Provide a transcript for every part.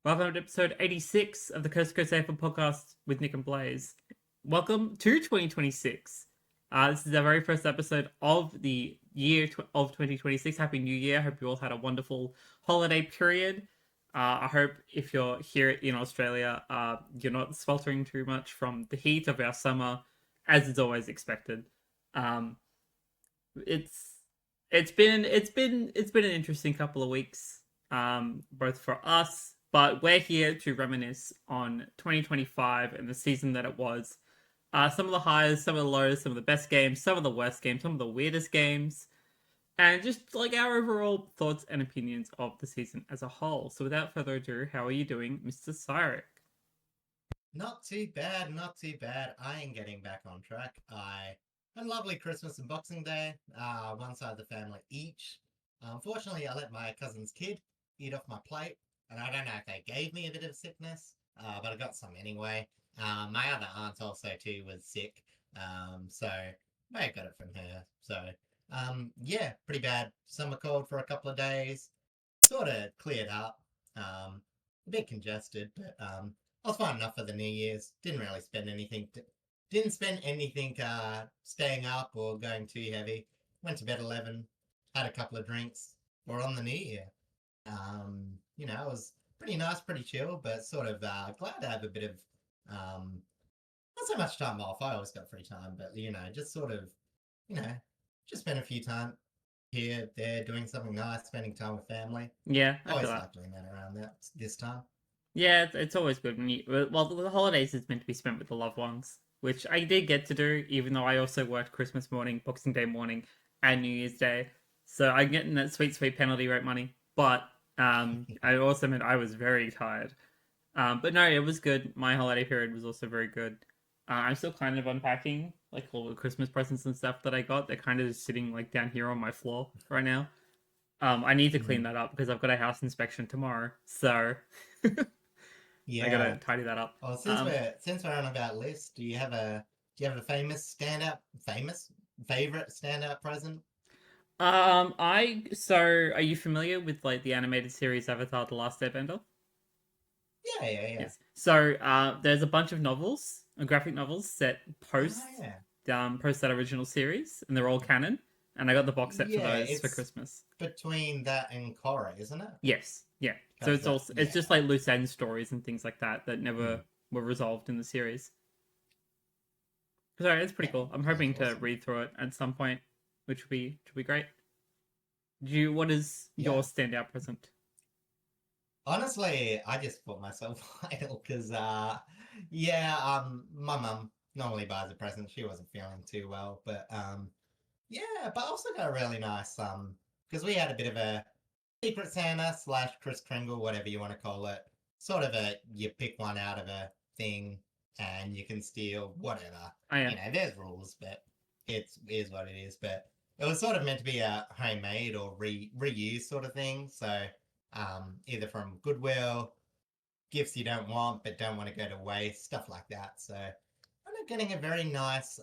Welcome to episode 86 of the Coast to Coast AFL podcast with Nick and Blaze. Welcome to 2026. This is our very first episode of the year of 2026. Happy New Year. Hope you all had a wonderful holiday period. I hope if you're here in Australia, you're not sweltering too much from the heat of our summer, as is always expected. Um, it's it's been an interesting couple of weeks, both for us, but we're here to reminisce on 2025 and the season that it was. Some of the highs, some of the lows, some of the best games, some of the worst games, some of the weirdest games, and just like our overall thoughts and opinions of the season as a whole. So without further ado, how are you doing, Mr. Psyrick? Not too bad, not too bad. I am getting back on track. I had a lovely Christmas and Boxing Day. One side of the family each. Unfortunately, I let my cousin's kid eat off my plate, and I don't know if they gave me a bit of sickness, but I got some anyway. My other aunt also too was sick, so may have got it from her. So, yeah, pretty bad summer cold for a couple of days. Sort of cleared up. A bit congested, but I was fine enough for the New Year's. Didn't really spend anything. Didn't spend anything staying up or going too heavy. Went to bed 11. Had a couple of drinks. We're on the New Year. It was pretty nice, pretty chill, but sort of glad to have a bit of not so much time off. I always got free time, but just sort of, you know, just spend a few time here, there, doing something nice, spending time with family. Yeah, I feel Always that. like doing that around this time. Yeah, it's always good when well, the holidays is meant to be spent with the loved ones, which I did get to do, even though I also worked Christmas morning, Boxing Day morning, and New Year's Day. So I'm getting that sweet penalty rate money. But I also meant I was very tired. But no, it was good. My holiday period was also very good. I'm still kind of unpacking like all the Christmas presents and stuff that I got. They're kind of just sitting like down here on my floor right now. I need to clean Mhm. that up because I've got a house inspection tomorrow. So I gotta Yeah. tidy that up. Well, since we're on about lists, do you have a famous favorite standout present? Are you familiar with like the animated series Avatar: The Last Airbender? Yeah, yeah, yeah. Yes. So, there's a bunch of novels, graphic novels set Oh post, yeah. post that original series, and they're all canon. And I got the box set for Yeah, those for it's Christmas. between that and Korra, isn't it? Yes, yeah. So Because it's yeah. just like loose end stories and things like that that never Mm, were resolved in the series. So it's pretty yeah, cool. I'm sounds hoping to awesome. read through it at some point, which will be great. Do you? What is your Yeah. standout present? Honestly, I just bought myself idle because yeah, my mum normally buys a present. She wasn't feeling too well, but yeah, but I also got a really nice because we had a bit of a Secret Santa slash Kris Kringle, whatever you want to call it. Sort of a you pick one out of a thing and you can steal whatever. Oh yeah, There's rules, but it is what it is. But it was sort of meant to be a homemade or reuse sort of thing. So either from Goodwill, gifts you don't want but don't want to go to waste, stuff like that. So I'm getting a very nice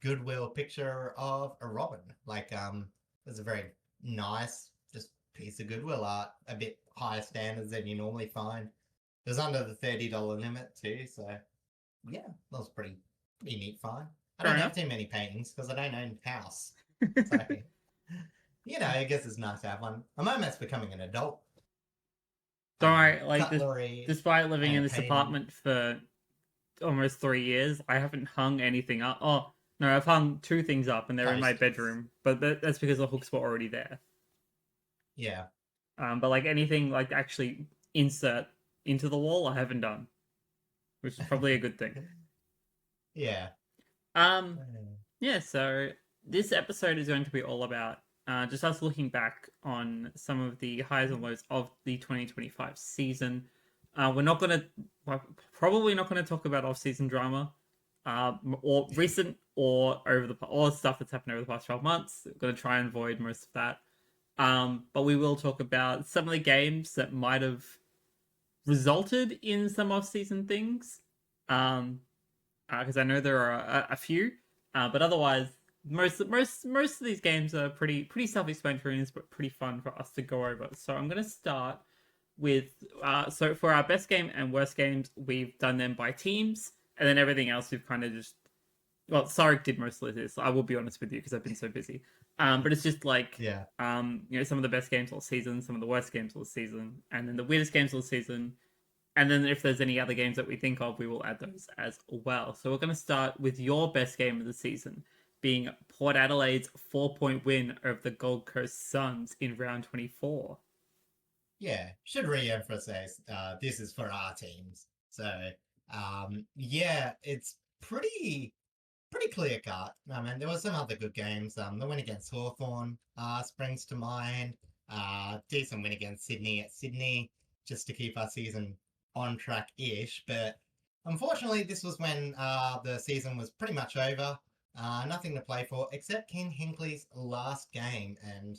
Goodwill picture of a robin. Like it's a very nice just piece of Goodwill art, a bit higher standards than you normally find. It was under the $30 limit too, so yeah, that was pretty neat find. I fair don't have enough. too many paintings because I don't own a house, so I guess it's nice to have one. I'm almost becoming an adult. Don't worry. Cutlery Despite living and in a this painting. apartment for almost 3 years, I haven't hung anything up. Oh no, I've hung two things up, and they're in my Posters. bedroom. But that's because the hooks were already there. Yeah. But like anything like actually insert into the wall, I haven't done, which is probably a good thing. Yeah. Um, yeah. So this episode is going to be all about just us looking back on some of the highs and lows of the 2025 season. We're not gonna probably not gonna talk about off-season drama, or recent or over the or stuff that's happened over the past 12 months. We're gonna try and avoid most of that. But we will talk about some of the games that might have resulted in some off-season things. Um, because I know there are a few, but otherwise, most of these games are pretty self-explanatory and it's pretty fun for us to go over. So I'm gonna start so for our best game and worst games, we've done them by teams, and then everything else we've kind of just Sarek did most of this. I will be honest with you because I've been so busy. But it's just like Yeah. some of the best games all season, some of the worst games all season, and then the weirdest games all season. And then if there's any other games that we think of, we will add those as well. So we're going to start with your best game of the season, being Port Adelaide's 4-point win over the Gold Coast Suns in round 24. Yeah, should re-emphasize this is for our teams. So, yeah, it's pretty clear cut. I mean, there were some other good games. The win against Hawthorn springs to mind. Decent win against Sydney at Sydney, just to keep our season on track-ish. But unfortunately, this was when the season was pretty much over. Nothing to play for except Ken Hinkley's last game. And,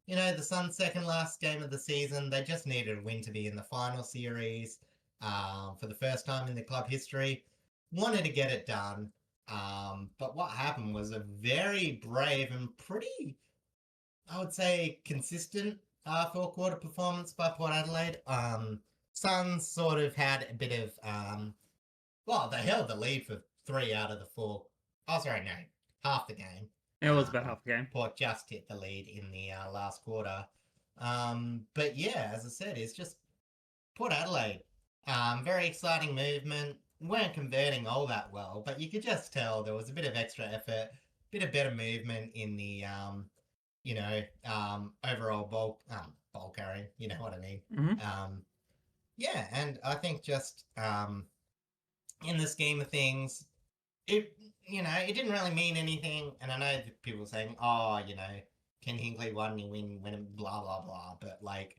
you know, the Suns' second last game of the season, they just needed a win to be in the final series for the first time in the club history. Wanted to get it done. But what happened was a very brave and pretty, I would say, consistent four-quarter performance by Port Adelaide. Suns sort of had a bit of, well, they held the lead for 3 out of the 4. Oh, sorry, no, half the game. It was about half the game. Port just hit the lead in the last quarter. But yeah, as I said, it's just Port Adelaide. Very exciting movement. Weren't converting all that well, but you could just tell there was a bit of extra effort, bit of better movement in the overall ball carrying. You know what I mean? Mm-hmm. Yeah, and I think just in the scheme of things, it didn't really mean anything. And I know that people were saying, oh, Ken Hinkley won, you win, blah blah blah. But like,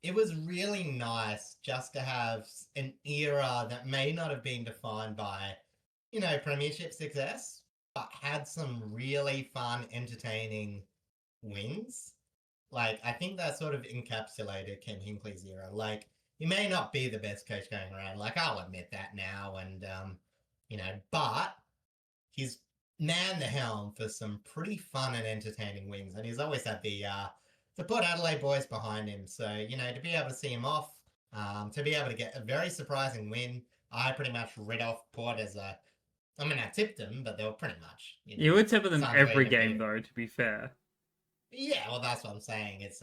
it was really nice just to have an era that may not have been defined by, premiership success, but had some really fun, entertaining wins. Like, I think that sort of encapsulated Ken Hinkley's era. Like, he may not be the best coach going around. Like, I'll admit that now. And, but he's manned the helm for some pretty fun and entertaining wins. And he's always had the Port Adelaide boys behind him. So, to be able to see him off, to be able to get a very surprising win, I pretty much read off Port as I tipped them, but they were pretty much, You would tip them every game, of, though, to be fair. Yeah, well, that's what I'm saying. It's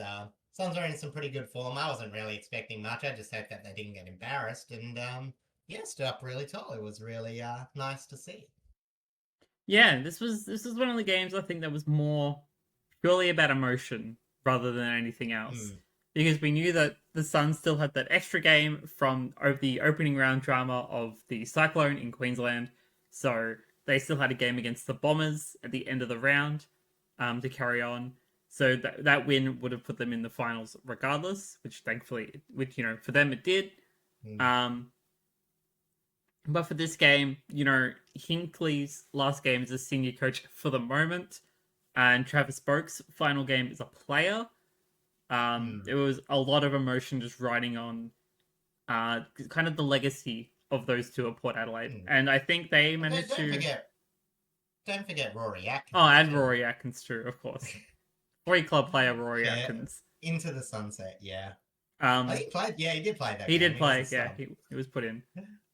Suns are in some pretty good form. I wasn't really expecting much. I just hope that they didn't get embarrassed. And, yeah, stood up really tall. It was really nice to see. Yeah, this was one of the games I think that was more purely about emotion rather than anything else. Because we knew that the Suns still had that extra game from the opening round drama of the Cyclone in Queensland. So they still had a game against the Bombers at the end of the round to carry on. So that win would have put them in the finals regardless, which thankfully, for them it did. But for this game, Hinkley's last game is a senior coach for the moment, and Travis Boak's final game is a player. It was a lot of emotion just riding on kind of the legacy of those two at Port Adelaide. And I think they managed Don't forget Rory Atkins. Oh, and Rory Atkins too, of course. Free club player Rory Atkins. Into the sunset, yeah. He played. Yeah, he did play that. He did play. Yeah, he was put in.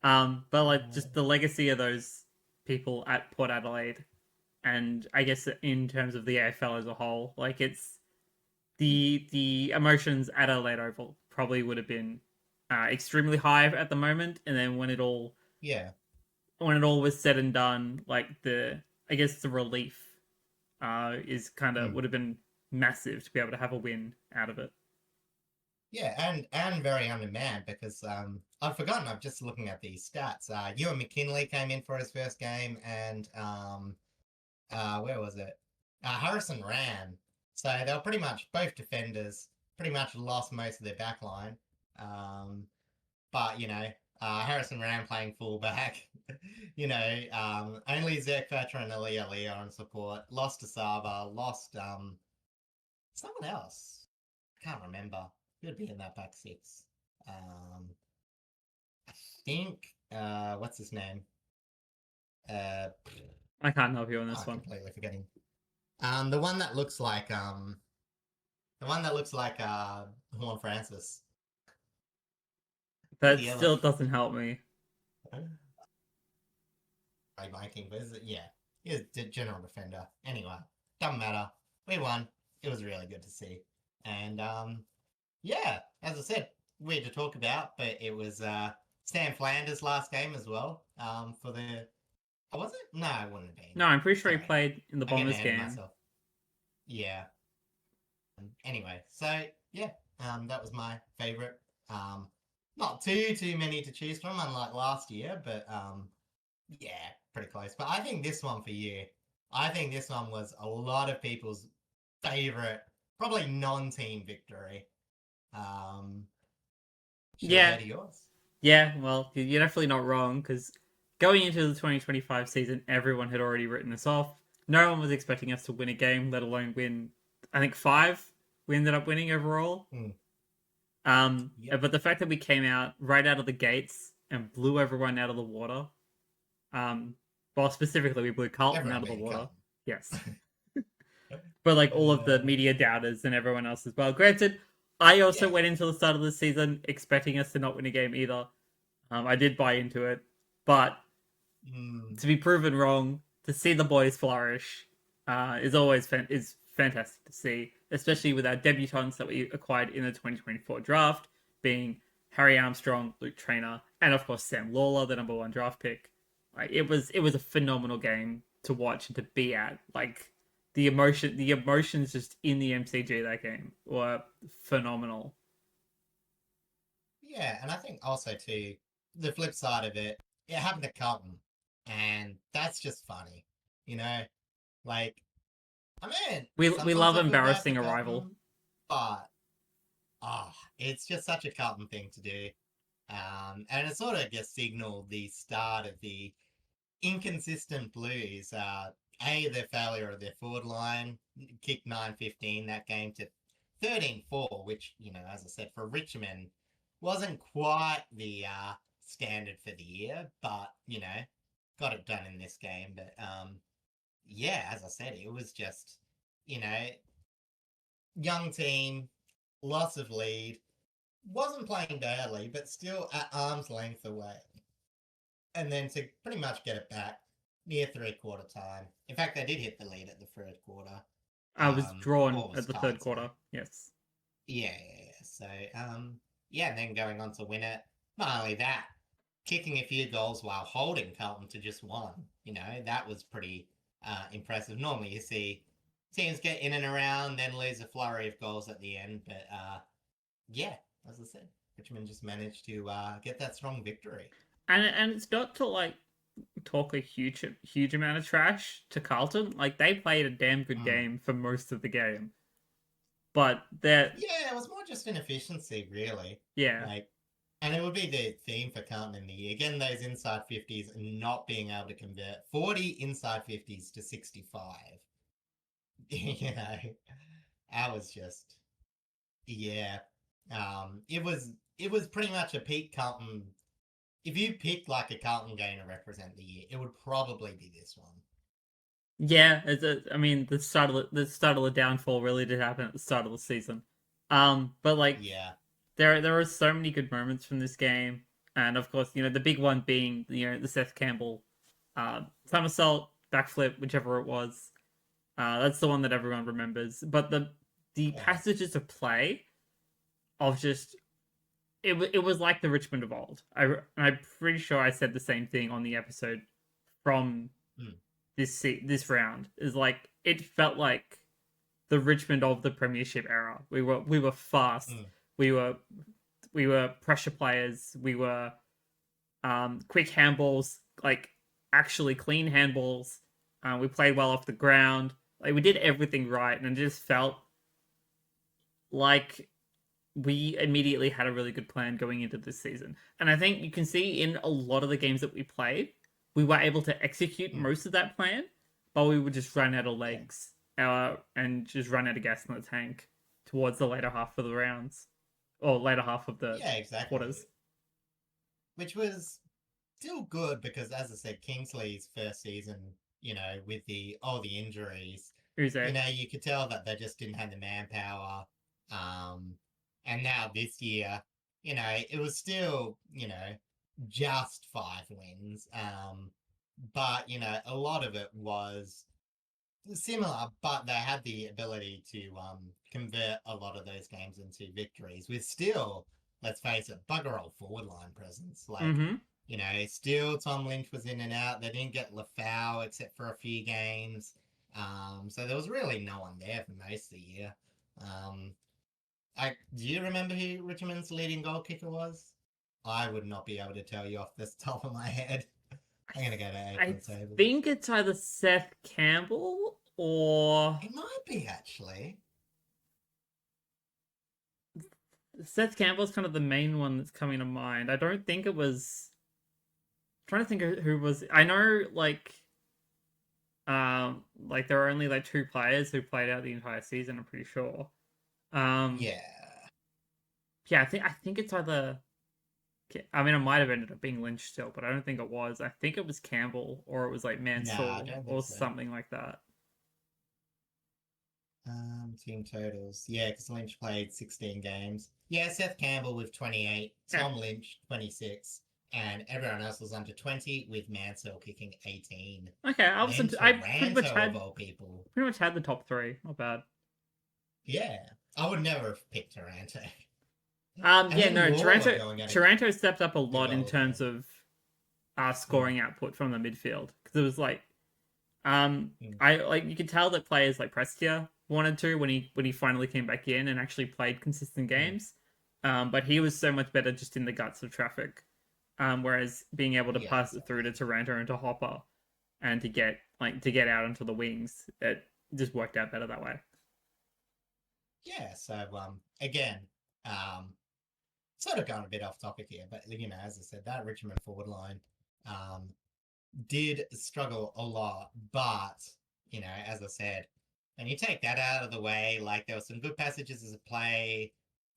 But like just the legacy of those people at Port Adelaide, and I guess in terms of the AFL as a whole, like it's the emotions at Adelaide Oval probably would have been extremely high at the moment, and then when it all was said and done, like the relief is kind of would have been massive to be able to have a win out of it. Yeah, and very undermanned because I've forgotten. I'm just looking at these stats. Ewan McKinley came in for his first game, and where was it? Harrison ran. So they were pretty much both defenders. Pretty much lost most of their back line. But Harrison ran playing fullback. Only Zach Thatcher and Aaliyah on support. Lost to Saba. Lost someone else. I can't remember. Who'd be in that back six? I think what's his name? I can't help you on this one. Completely forgetting. The one that looks like Horn Francis. That the other still doesn't help me. playmaking, but yeah, he was the general defender. Anyway, doesn't matter. We won. It was really good to see. And yeah, as I said, weird to talk about, but it was Sam Flanders' last game as well. For the was it? No, it wouldn't have been. No, I'm pretty sure he Sorry, played in the I'm getting Bombers ahead of game. myself. Yeah. Anyway, so yeah, that was my favorite. Not too many to choose from, unlike last year, but yeah, pretty close. But I think this one for you, I think this one was a lot of people's favorite, probably non-team victory. Um, should I Yeah, go to yours? yeah. Well, you're definitely not wrong because going into the 2025 season, everyone had already written us off. No one was expecting us to win a game, let alone win. I think five. We ended up winning overall. Mm, yep, But the fact that we came out right out of the gates and blew everyone out of the water. Um, well, specifically, we blew Carlton out everyone of the being water. Carlton. Yes, but like all of the media doubters and everyone else as well. Granted, I also Yeah, went into the start of the season expecting us to not win a game either. I did buy into it, but mm, to be proven wrong, to see the boys flourish, is always is fantastic to see, especially with our debutants that we acquired in the 2024 draft, being Harry Armstrong, Luke Trainer, and of course Sam Lawler, the number one draft pick. Like it was a phenomenal game to watch and to be at. Like the emotions just in the MCG that game were phenomenal. yeah, and I think also too the flip side of it, it happened to Carlton, and that's just funny, you know. Like, I mean, We sometimes love I feel bad for embarrassing a rival. Carlton, but it's just such a Carlton thing to do. And it sort of just signaled the start of the inconsistent Blues. Their failure of their forward line, kicked 9-15 that game to 13-4, which, as I said, for Richmond wasn't quite the standard for the year, but, got it done in this game. But yeah, as I said, it was just, you know, young team, lots of lead, wasn't playing badly, but still at arm's length away. And then to pretty much get it back near three-quarter time. In fact, they did hit the lead at the third quarter. I was drawn Or was at the third tied, quarter. sorry. Yes. Yeah. So, yeah, and then going on to win it. Not only that, kicking a few goals while holding Carlton to just one. That was pretty impressive. Normally you see teams get in and around, then lose a flurry of goals at the end. But yeah, as I said, Richmond just managed to get that strong victory. And it's not to like talk a huge amount of trash to Carlton. Like they played a damn good Mm. game for most of the game, but they're Yeah, it was more just inefficiency, really. yeah Like, and it would be the theme for Carlton in the year. Again, those inside 50s and not being able to convert 40 inside 50s to 65. I was just, yeah. It was pretty much a peak Carlton. If you picked like a Carlton game to represent the year, it would probably be this one. yeah. I mean the start of the downfall really did happen at the start of the season. But like Yeah. there are so many good moments from this game, and of course the big one being the Seth Campbell, somersault backflip, whichever it was. That's the one that everyone remembers. But the Yeah. passages of play of just it was like the Richmond of old. I'm pretty sure I said the same thing on the episode from Mm, this round. Is like it felt like the Richmond of the Premiership era. We were fast. mm. We were we were pressure players. We were quick handballs, like actually clean handballs. We played well off the ground. Like we did everything right, and it just felt like we immediately had a really good plan going into this season. And I think you can see in a lot of the games that we played, we were able to execute Mm. most of that plan, but we would just run out of Yeah. legs and just run out of gas in the tank towards the later half of the rounds or later half of the Yeah, exactly. quarters. Which was still good because, as I said, Kingsley's first season, with all the injuries, Uze. you could tell that they just didn't have the manpower. Um, and now this year, it was still, just 5 wins. But, a lot of it was similar, but they had the ability to convert a lot of those games into victories with still, let's face it, bugger all forward line presence. Like, Mm-hmm. still Tom Lynch was in and out. They didn't get Lafau except for a few games. So there was really no one there for most of the year. Um, do you remember who Richmond's leading goal kicker was? I would not be able to tell you off the top of my head. I'm gonna go to I April tables. think it's either Seth Campbell or It might be actually. Seth Campbell's kind of the main one that's coming to mind. I don't think it was. I'm trying to think of who was. I know like there were only like two players who played out the entire season. I'm pretty sure. Um, Yeah. yeah, I think it's either. I mean, it might have ended up being Lynch still, but I don't think it was. I think it was Campbell or it was like Nah, I Mansell don't think or so. something like that. Team totals. Yeah, because Lynch played 16 games. Yeah, Seth Campbell with 28, Yeah. Tom Lynch 26, and everyone else was under 20 with Mansell kicking 18. Okay, I Then wasn't. I Taranto of all people. pretty much had the top three. Not bad. Yeah, I would never have picked Taranto. And Yeah, then no, Lawler going at a Taranto stepped up a good lot in goal terms again. of scoring output from the midfield because it was like Mm. I like you could tell that players like Prestia wanted to when he finally came back in and actually played consistent Mm. games. But he was so much better just in the guts of traffic. Whereas being able to Yeah, pass it through to exactly. Taranto and to Hopper and to get out onto the wings, it just worked out better that way. Yeah, so again, um, sort of going a bit off topic here, but as I said, that Richmond forward line um did struggle a lot, but as I said, and you take that out of the way, like there were some good passages as a play.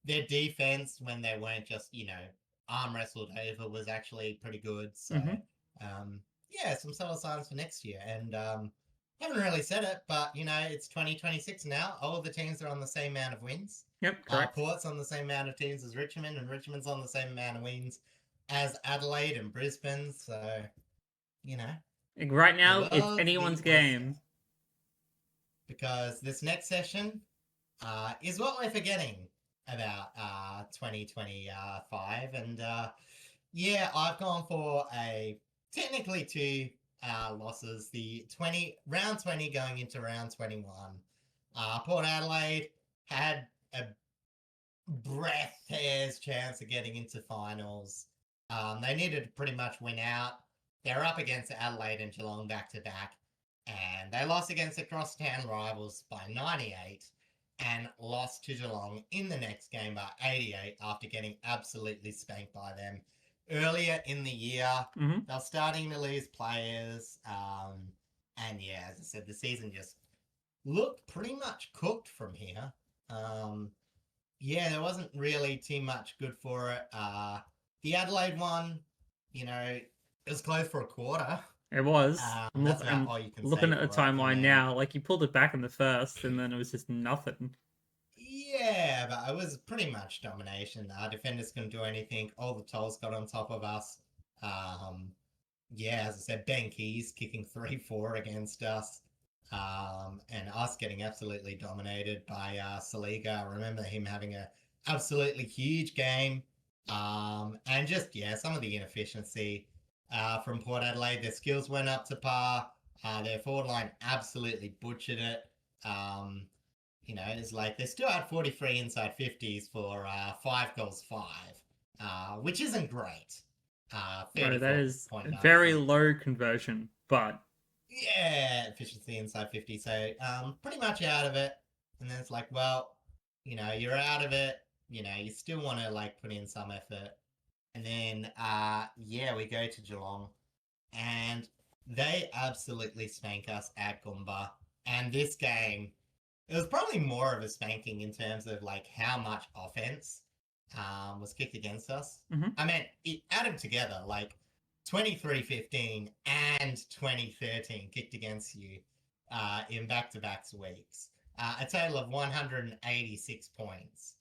Their defense, when they weren't just arm wrestled over, was actually pretty good. So, Mm-hmm. um, yeah, some subtle signs for next year. And haven't really said it, but it's 2026 now. All of the teams are on the same amount of wins. Yep, correct. Port's on the same amount of teams as Richmond, and Richmond's on the same amount of wins as Adelaide and Brisbane. So, you know, Like, right the now, it's world's the anyone's oyster. game. Because this next session is what we're forgetting about 2025. And yeah, I've gone for technically two losses. The round 20 going into round 21. Port Adelaide had a breath hair's chance of getting into finals. They needed to pretty much win out. They're up against Adelaide and Geelong back to back, and they lost against the crosstown rivals by 98 and lost to Geelong in the next game by 88 after getting absolutely spanked by them. Earlier in the year, Mm-hmm. they were starting to lose players, and yeah, as I said, the season just looked pretty much cooked from here. Yeah, there wasn't really too much good for it. The Adelaide one, it was close for a quarter. It was. That's about I'm all you can looking say at the for it. And timeline then, now. Like, you pulled it back in the first, and then it was just nothing. yeah, but it was pretty much domination. Our defenders couldn't do anything. All the tolls got on top of us. Um, yeah, as I said, Ben Keys kicking 3-4 against us. And us getting absolutely dominated by Saliga. I remember him having a absolutely huge game. And just, yeah, some of the inefficiency from Port Adelaide. Their skills weren't up to par. Their forward line absolutely butchered it. It's like they still had 43 inside 50s for 5 goals, 5, which isn't great. Bro, that is 34.9%. very low conversion, but Yeah, efficiency inside 50. So pretty much out of it. And then it's like, well, you're out of it. You still want to like put in some effort. And then yeah, we go to Geelong and they absolutely spank us at Goomba. And this game, it was probably more of a spanking in terms of like how much offense was kicked against us. Mhm. I mean, it added together like 23-15 and 2013 kicked against you in back-to-back weeks. A total of 186 points.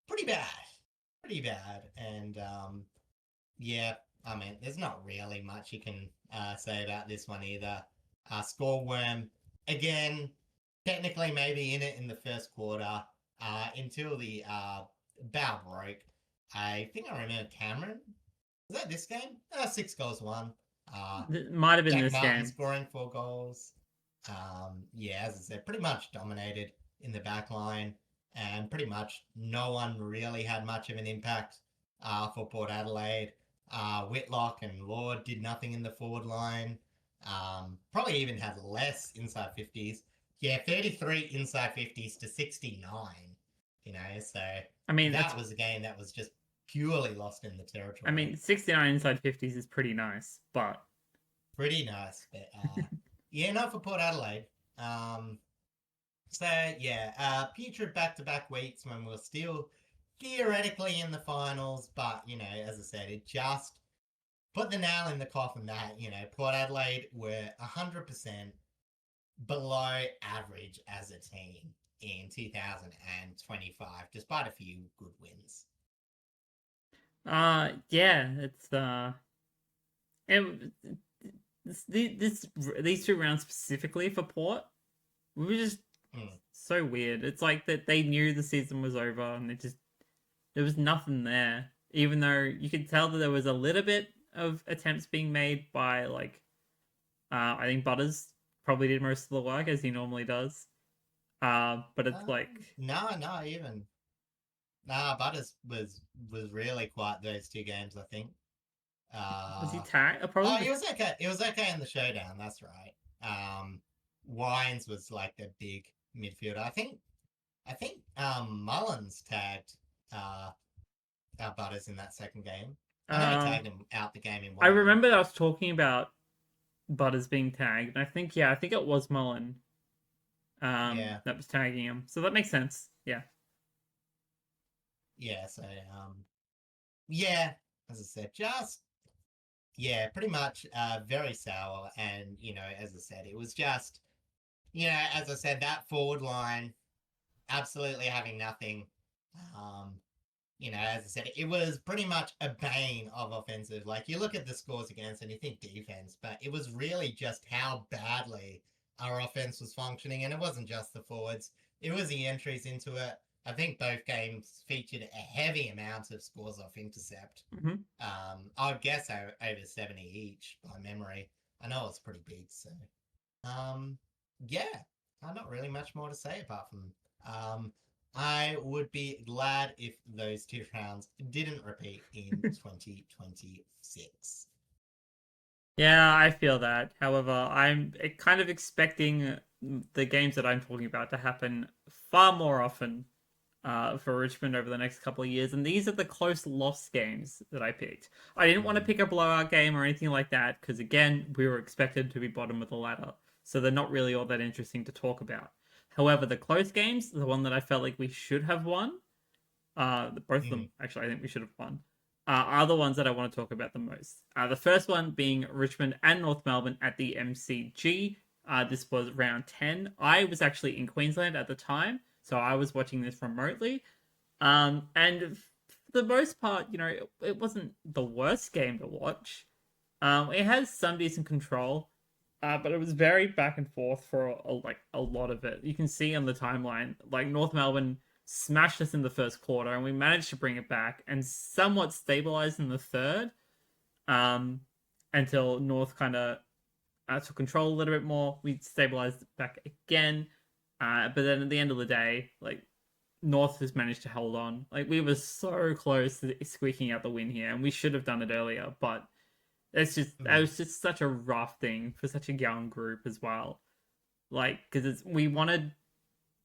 Pretty bad. pretty bad. And yeah, I mean, there's not really much you can say about this one either. Scoreworm, again, technically maybe in it in the first quarter until the bow broke. I think I remember Cameron. Was that this game? 6 goals, one. Uh, It might have been Jack this Martin game. scoring 4 goals. Yeah, as I said, pretty much dominated in the back line, and pretty much no one really had much of an impact for Port Adelaide. Whitlock and Lord did nothing in the forward line. Probably even had less inside 50s. Yeah, 33 inside 50s to 69. So I mean, that's that was a game that was just purely lost in the I territory. mean, 69 inside 50s is pretty nice, but Pretty nice, but yeah, not for Port Adelaide. Um, so yeah, putrid back-to-back weeks when we're still theoretically in the finals, but as I said, it just put the nail in the coffin that Port Adelaide were 100% below average as a team in 2025, despite a few good wins. yeah, it, these two rounds specifically for Port we were just Mm. so weird. It's like that they knew the season was over and there was nothing there. Even though you could tell that there was a little bit of attempts being made by I think Butters probably did most of the work as he normally does. But it's like No, even nah. Butters was really quiet those 2 games. I think. was he Uh, tagged? oh, Probably it was okay. It was okay in the showdown. That's right. Wines was like the big midfielder. I think Mullins tagged uh, Butters in that second game. I know he um tagged him out the game in I one. remember that I was talking about Butters being tagged, and I think it was Mullen Yeah, that was tagging him. So that makes sense. Yeah. yeah. So yeah. As I said, just yeah, pretty much very sour. And as I said, it was just as I said, that forward line absolutely having nothing. Um, as I said, it was pretty much a bane of offensive. Like you look at the scores against and you think defense, but it was really just how badly our offense was functioning. And it wasn't just the forwards, it was the entries into it. I think both games featured a heavy amount of scores off intercept. Mm-hmm. I would guess over 70 each by memory. I know it's pretty big, so um, yeah, not really much more to say apart from I would be glad if those 2 rounds didn't repeat in 2026. Yeah, I feel that. However, I'm kind of expecting the games that I'm talking about to happen far more often for Richmond over the next couple of years. And these are the close loss games that I picked. I didn't want to Mm, pick a blowout game or anything like that because, again, we were expected to be bottom of the ladder. So they're not really all that interesting to talk about. However, the close games, the one that I felt like we should have won, both of them, mm, actually, I think we should have won, are the ones that I want to talk about the most. The first one being Richmond and North Melbourne at the MCG. This was round 10. I was actually in Queensland at the time, so I was watching this remotely. And for the most part, it wasn't the worst game to watch. It has some decent control, but it was very back and forth for a lot of it. You can see on the timeline, like North Melbourne smashed us in the first quarter, and we managed to bring it back and somewhat stabilized in the third, um, until North kind of took control a little bit more. We stabilized it back again, but then at the end of the day, like North has managed to hold on. Like we were so close to squeaking out the win here, and we should have done it earlier, but that mm, was just such a rough thing for such a young group as well. Like because we wanted,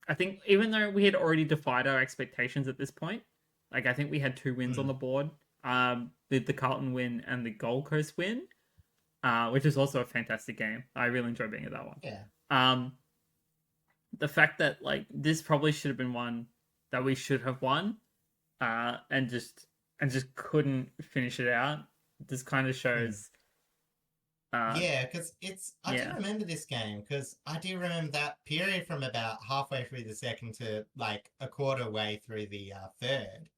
I think even though we had already defied our expectations at this point, like I think we had 2 wins on mm. the board, the Carlton win and the Gold Coast win, which is also a fantastic game. I really enjoyed being at that one. Yeah. Um, the fact that like this probably should have been one that we should have won, and just couldn't finish it out. This kind of Mm. shows. Uh, Yeah, because I do yeah. remember this game because I do remember that period from about halfway through the second to like a quarter way through the third.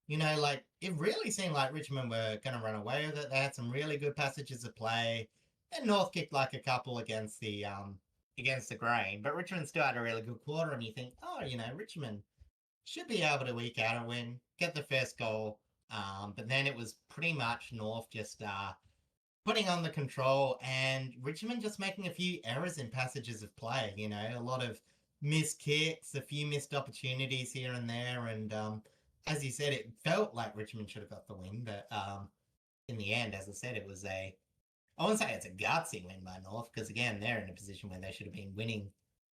like it really seemed like Richmond were going to run away with it. They had some really good passages of play, and North kicked like a couple against the grain, but Richmond still had a really good quarter. And you think, oh, Richmond should be able to eke out a win, get the first goal. But then it was pretty much North just putting on the control, and Richmond just making a few errors in passages of play. A lot of missed kicks, a few missed opportunities here and there, and as you said, it felt like Richmond should have got the win, but in the end, as I said, it was I wouldn't say it's a gutsy win by North, because again, they're in a position where they should have been winning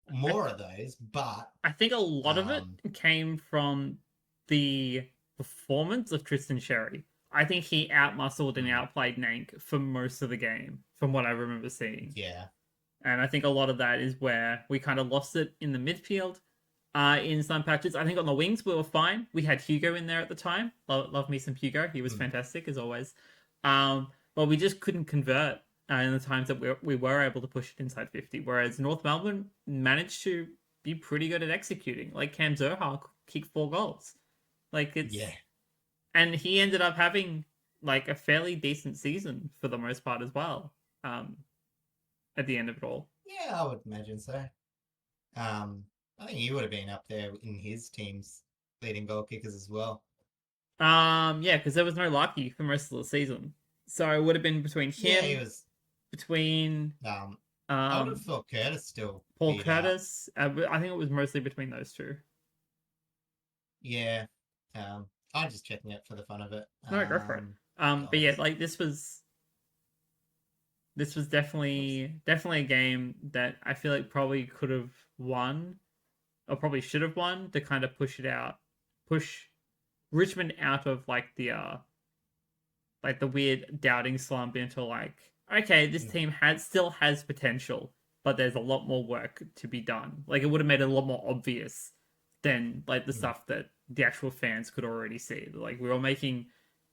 more of those, but I think a lot of it came from the performance of Tristan Sherry. I think he outmuscled and outplayed Nank for most of the game, from what I remember seeing. Yeah. And I think a lot of that is where we kind of lost it in the midfield. In some patches, I think on the wings we were fine. We had Hugo in there at the time. Love me some Hugo. He was fantastic as always. But we just couldn't convert in the times that we were able to push it inside 50. Whereas North Melbourne managed to be pretty good at executing. Like Cam Zohar kicked 4 goals. Like it's and he ended up having like a fairly decent season for the most part as well. At the end of it all. Yeah, I would imagine so. I think he would have been up there in his team's leading goal kickers as well. Yeah, because there was no Lucky for most of the season, so it would have been between him. Yeah, he was between. I would have thought Curtis still. Paul Curtis. I think it was mostly between those two. Yeah. I'm just checking it for the fun of it. No, go for it. But yeah, like this was definitely a game that I feel like probably could have won, or probably should have won, to kind of push Richmond out of like the weird doubting slump into like, okay, this team still has potential, but there's a lot more work to be done. Like it would have made it a lot more obvious than like the stuff that the actual fans could already see. Like we were making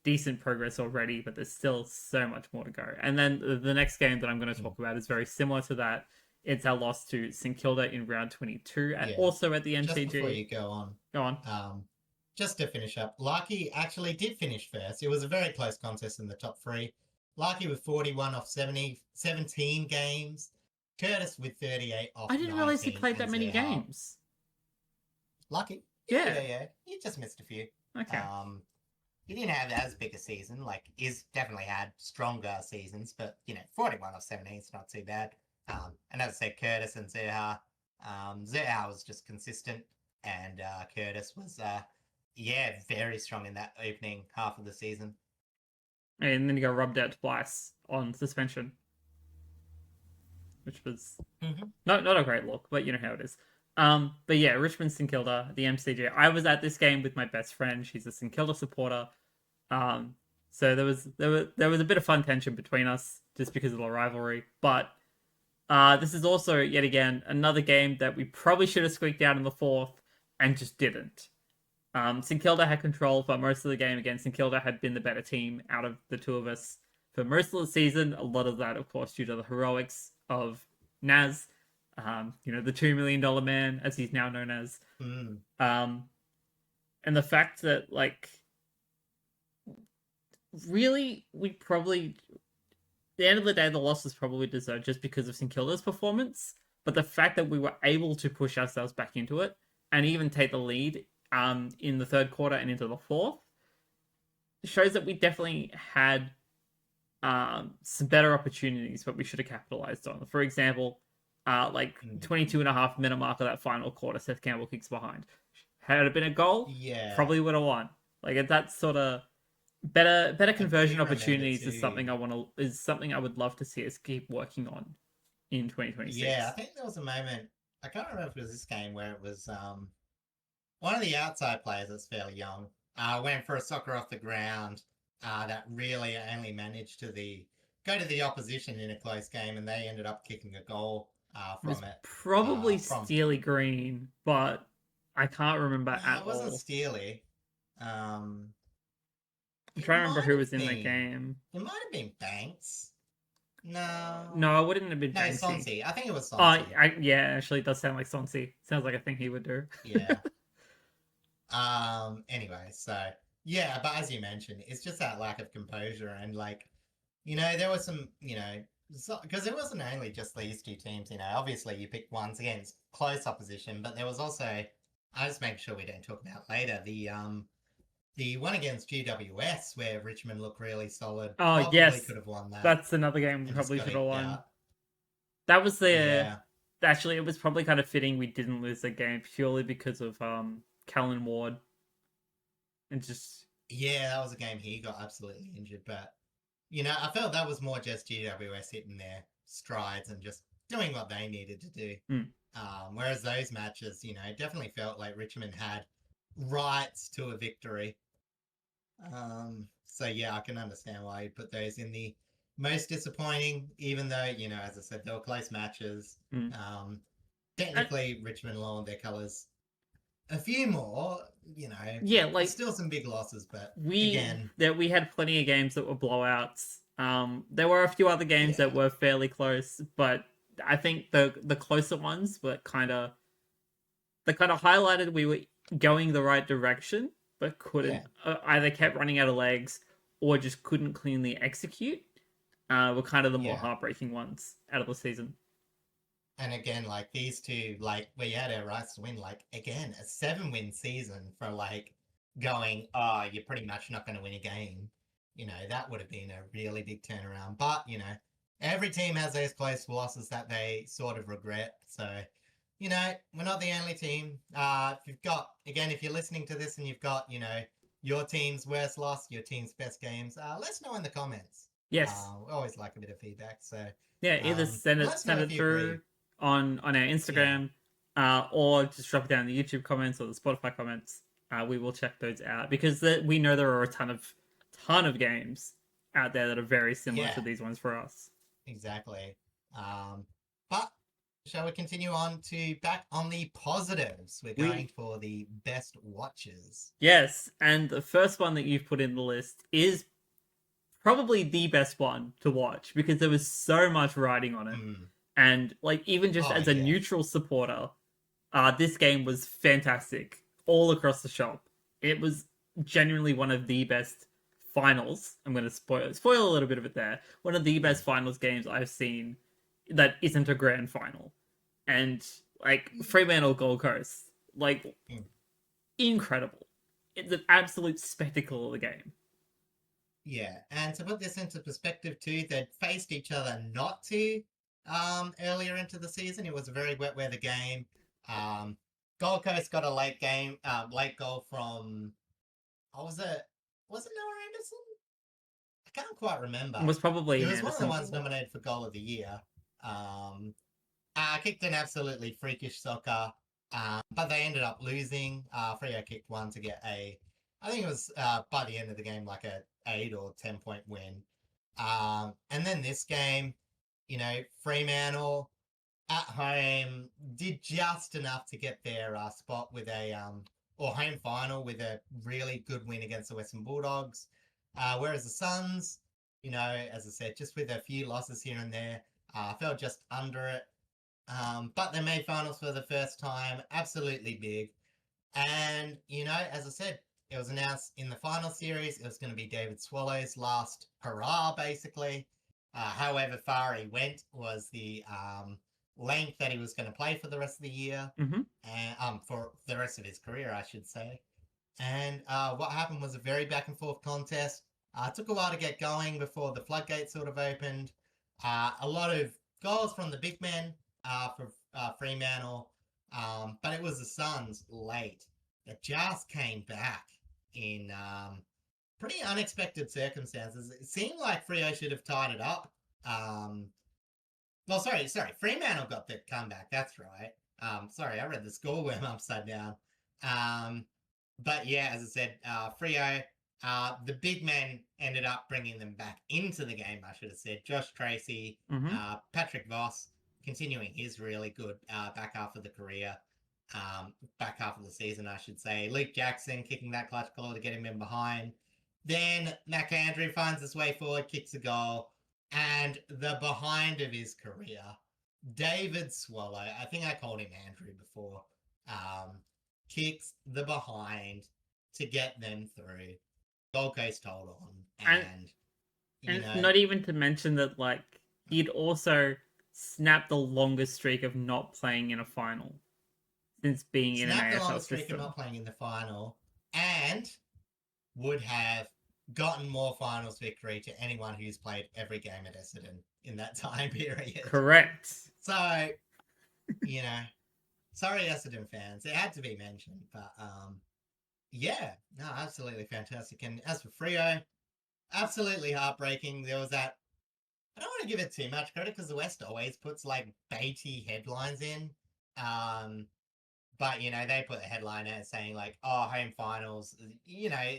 decent progress already, but there's still so much more to go. And then the next game that I'm going to talk about is very similar to that. It's our loss to St Kilda in round 22, and also at the MCG. Just before you go on. Just to finish up, Larky actually did finish first. It was a very close contest in the top 3. Larky with 41 off 17 games. Curtis with 38 off 19. I didn't realize he played that many games. Lucky. Yeah. He just missed a few. Okay. He didn't have as big a season. Like, he's definitely had stronger seasons, but 41 off 17 is not too bad. And as I said, Curtis and Zerha. Zerha was just consistent, and Curtis was very strong in that opening half of the season. And then he got rubbed out twice on suspension, which was not a great look, but you know how it is. But yeah, Richmond St Kilda, the MCG. I was at this game with my best friend. She's a St Kilda supporter. So there was a bit of fun tension between us just because of the rivalry. But this is also yet again another game that we probably should have squeaked out in the 4th and just didn't. St Kilda had control for most of the game. Again, St Kilda had been the better team out of the two of us for most of the season. A lot of that, of course, due to the heroics of Naz. The $2 million man, as he's now known as. And the fact that, like, really, we probably, at the end of the day, the loss was probably deserved just because of St Kilda's performance. But the fact that we were able to push ourselves back into it and even take the lead in the 3rd quarter and into the 4th shows that we definitely had some better opportunities, but we should have capitalized on. For example, 22.5 minute mark of that final quarter, Seth Campbell kicks behind. Had it been a goal, probably would have won. Like that sort of better conversion opportunities is something I would love to see us keep working on in 2026. Yeah, I think there was a moment, I can't remember if it was this game, where it was one of the outside players that's fairly young went for a soccer off the ground that really only managed to go to the opposition in a close game, and they ended up kicking a goal from it. Probably Steely Green, but I can't remember at all. It wasn't Steely. I'm trying to remember who was in the game. It might have been Banks. No, it wouldn't have been Banksy. No, Sonsi. I think it was Sonsi. Actually, it does sound like Sonsi. Sounds like a thing he would do. Yeah. Anyway, so Yeah, but as you mentioned, it's just that lack of composure and there was some, because it wasn't only just these two teams. Obviously you picked ones against close opposition, but there was also, I just make sure we don't talk about later, the one against GWS where Richmond looked really solid, Oh probably yes, could have won that that's another game we and just probably got should have eked won. out. That was the Yeah, actually it was probably kind of fitting we didn't lose the game purely because of Callan Ward and just yeah, that was a game he got absolutely injured, but I felt that was more just GWS hitting their strides and just doing what they needed to do. mm, Whereas those matches, definitely felt like Richmond had rights to a victory. So yeah, I can understand why you put those in the most disappointing, even though, as I said, they were close matches. mm. And, Technically, Richmond lowered their colours a few more, yeah, like still some big losses, but we again, we had plenty of games that were blowouts. There were a few other games yeah, that were fairly close, but I think the closer ones were kind of highlighted we were going the right direction, but couldn't yeah, either kept running out of legs or just couldn't cleanly execute. Were kind of the more yeah. heartbreaking ones out of the season. And again, like these two, like where you had our rights to win, like again, a 7-win season for like going, oh, you're pretty much not going to win a game. That would have been a really big turnaround. But, every team has those close losses that they sort of regret. So, we're not the only team. If you're listening to this and you've got, your team's worst loss, your team's best games, let us know in the comments. Yes, We always like a bit of feedback. So, yeah. Either send let it us know send if it you agree. through on our Yeah. Instagram, or just drop it down in the YouTube comments or the Spotify comments. We will check those out because we know there are a ton of games out there that are very similar to Yeah, these ones for us. exactly. But shall we continue on to back on the positives? We're going We for the best watches. Yes, and the first one that you've put in the list is probably the best one to watch because there was so much writing on it. Mm. And like even just Oh as a yeah, neutral supporter, this game was fantastic all across the shop. It was genuinely one of the best finals. I'm going to spoil a little bit of it there. One of the mm. best finals games I've seen that isn't a grand final. And like Fremantle Gold Coast, like Mm. incredible. It's an absolute spectacle of the game. Yeah. And to put this into perspective too, they'd faced each other not to earlier into the season. It was a very wet weather game. Um, Gold Coast got a late goal from. Oh, was it Noah Anderson? I can't quite It remember. was probably It in was one of the Anderson. ones nominated for Goal of the Year. Um, kicked an absolutely freakish soccer, but they ended up losing. Freo kicked one to get I think it was by the end of the game like a 8 or 10 point win. And then this game, Fremantle at home did just enough to get their spot with or home final with a really good win against the Western Bulldogs. Whereas the Suns, as I said, just with a few losses here and there, fell just under it. But they made finals for the first time, absolutely big. And, as I said, it was announced in the final series it was going to be David Swallow's last hurrah, basically. However far he went was the length that he was going to play for the rest of the year, Mm-hmm. and for the rest of his career, I should say. And what happened was a very back and forth contest. It took a while to get going before the floodgates sort of opened. A lot of goals from the big men for Fremantle, but it was the Suns late that just came back in pretty unexpected circumstances. It seemed like Freo should have tied it up. Well, sorry, Fremantle got the comeback. That's right. Sorry, I read the score worm upside down. Um, but yeah, as I said, Freo, the big men ended up bringing them back into the game, I should have said. Josh Tracy, Mm-hmm. Patrick Voss continuing his really good back half of the career, back half of the season, I should say. Luke Jackson kicking that clutch goal to get him in behind. Then Mac Andrew finds his way forward, kicks a goal, and the behind of his career, David Swallow, I think I called him Andrew before, kicks the behind to get them through. Gold Coast hold on, And and you and know, not even to mention that like he'd also snapped the longest streak of not playing in a final since being in an snapped the AFL longest streak of system. not playing in the final, and would have gotten more finals victory to anyone who's played every game at Essendon in that time period. Correct. So, you know, sorry Essendon fans, it had to be mentioned, but yeah, no, absolutely fantastic. And as for Freo, absolutely heartbreaking. There was that. I don't want to give it too much credit because the West always puts like baity headlines in. Um, but you know, they put the headline out saying like, "Oh, home finals." You know,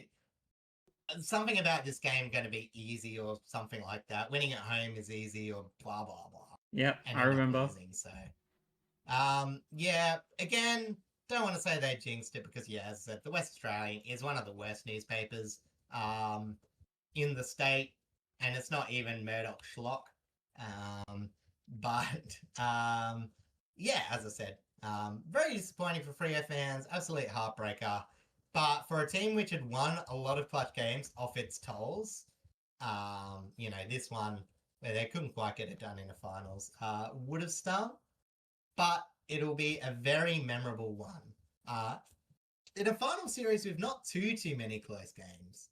something about this game going to be easy or something like that. Winning at home is easy or blah blah blah, Yep, and I end up remember. losing. So, yeah. Again, don't want to say they jinxed it because yeah, as I said, the West Australian is one of the worst newspapers in the state, and it's not even Murdoch schlock. Um, but yeah, as I said, very disappointing for Freo fans. Absolute heartbreaker. But for a team which had won a lot of clutch games off its tolls, you know, this one where they couldn't quite get it done in the finals, would have stung. But it'll be a very memorable one. In a final series with not too many close games,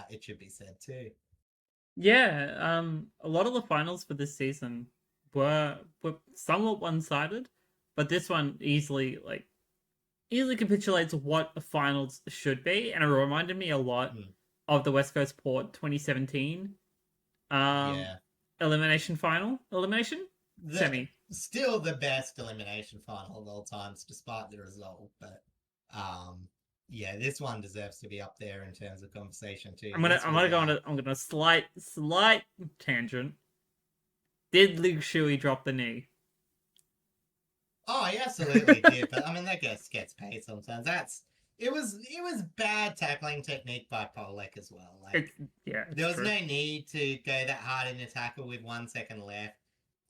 it should be said too. Yeah, a lot of the finals for this season were somewhat one sided, but this one easily capitulates what the finals should be, and it reminded me a lot Mm, of the West Coast Port 2017 um yeah. elimination The semi. still the best elimination final of all times, despite the result. But um, yeah, this one deserves to be up there in terms of conversation too. This I'm was gonna go on a slight tangent. Did Luke Shuey drop the knee? oh, he absolutely did. But I mean, that gets paid sometimes. It was bad tackling technique by Polek as well. It's Like yeah, it's there was true. no need to go that hard in a tackle with 1 second left.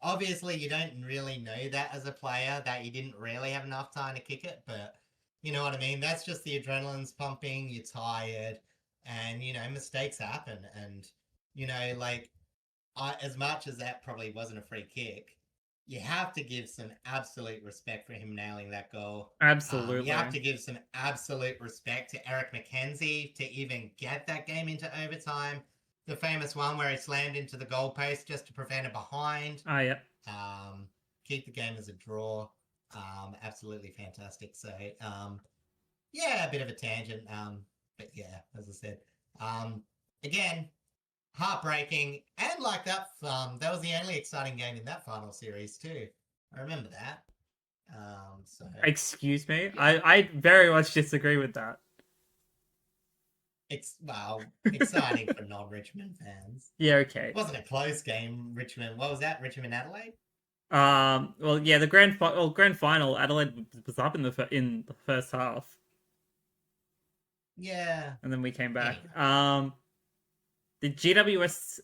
Obviously, you don't really know that as a player, that you didn't really have enough time to kick it, but you know what I mean? That's just the adrenaline's pumping, you're tired, and you know, mistakes happen. And you know, like as much as that probably wasn't a free kick, you have to give some absolute respect for him nailing that goal. You have Absolutely. to give some absolute respect to Eric McKenzie to even get that game into overtime. The famous one where he slammed into the goalpost just to prevent a behind. Ah, yeah. Um, Keep the game as a draw. Absolutely fantastic. So, yeah, a bit of a tangent. But yeah, as I said, again, heartbreaking, and like that was the only exciting game in that final series too. I remember that. So Excuse me. yeah, I very much disagree with that. it's exciting for non-Richmond fans. Yeah, okay. It wasn't a close game. Richmond, what was that? Richmond Adelaide. Well, yeah, grand final. Adelaide was up in in the first half, Yeah. and then we came back. Anyway, The GWS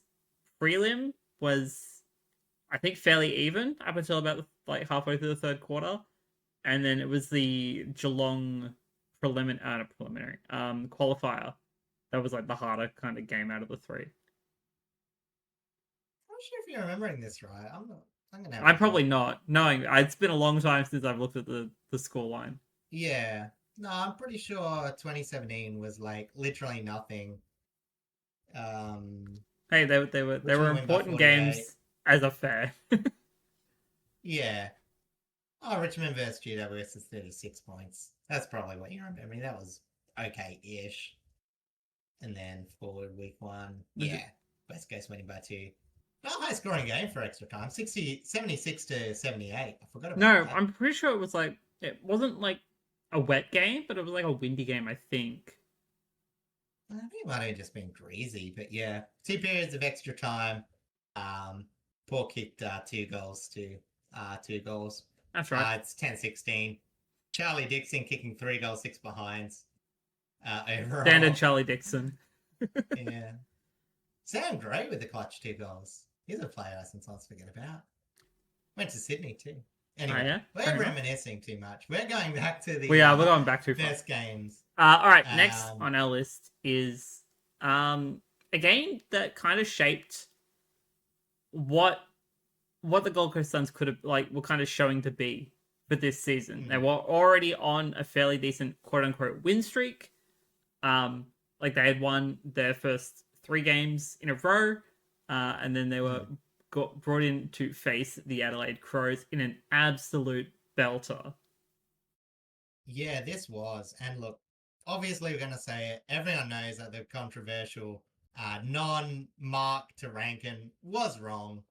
prelim was, I think, fairly even up until about like halfway through the third quarter, and then it was the Geelong preliminary qualifier that was like the harder kind of game out of the three. I'm not sure if you're remembering this right. I'm not. I'm gonna have I'm a probably look. not knowing. It's been a long time since I've looked at the score line. Yeah. No, I'm pretty sure 2017 was like literally nothing. Um, Hey, they were Richmond win by important 48. games as a fair. Yeah. Oh, Richmond versus GWS is 36 points. That's probably what you're remembering. That was okay-ish. And then forward week one. Yeah. West Coast winning by 2. Not a high scoring game for extra time. 76 to 78. I forgot about No, that. I'm pretty sure it was like it wasn't like a wet game, but it was like a windy game, I think. I think it might have just been greasy, but yeah. 2 periods of extra time. Um, Paul kicked 2 goals to 2 goals. That's right. It's 10-16. Charlie Dixon kicking 3 goals, 6 behinds. Standard Overall. Charlie Dixon. Yeah. Sam Gray with the clutch 2 goals. He's a player I sometimes forget about. Went to Sydney too. Oh Anyway, yeah, we're reminiscing too much. We're going back to the we're going back too far. best games. All right, next Um, on our list is A game that kind of shaped what the Gold Coast Suns could have were kind of showing to be for this season. They Mm. were already on a fairly decent quote unquote win streak. Um, they had won their first 3 games in a row, and then they were Mm. got brought in to face the Adelaide Crows in an absolute belter. Yeah, this was. And look, obviously, we're going to say it. Everyone knows that the controversial non-mark to Rankin was wrong.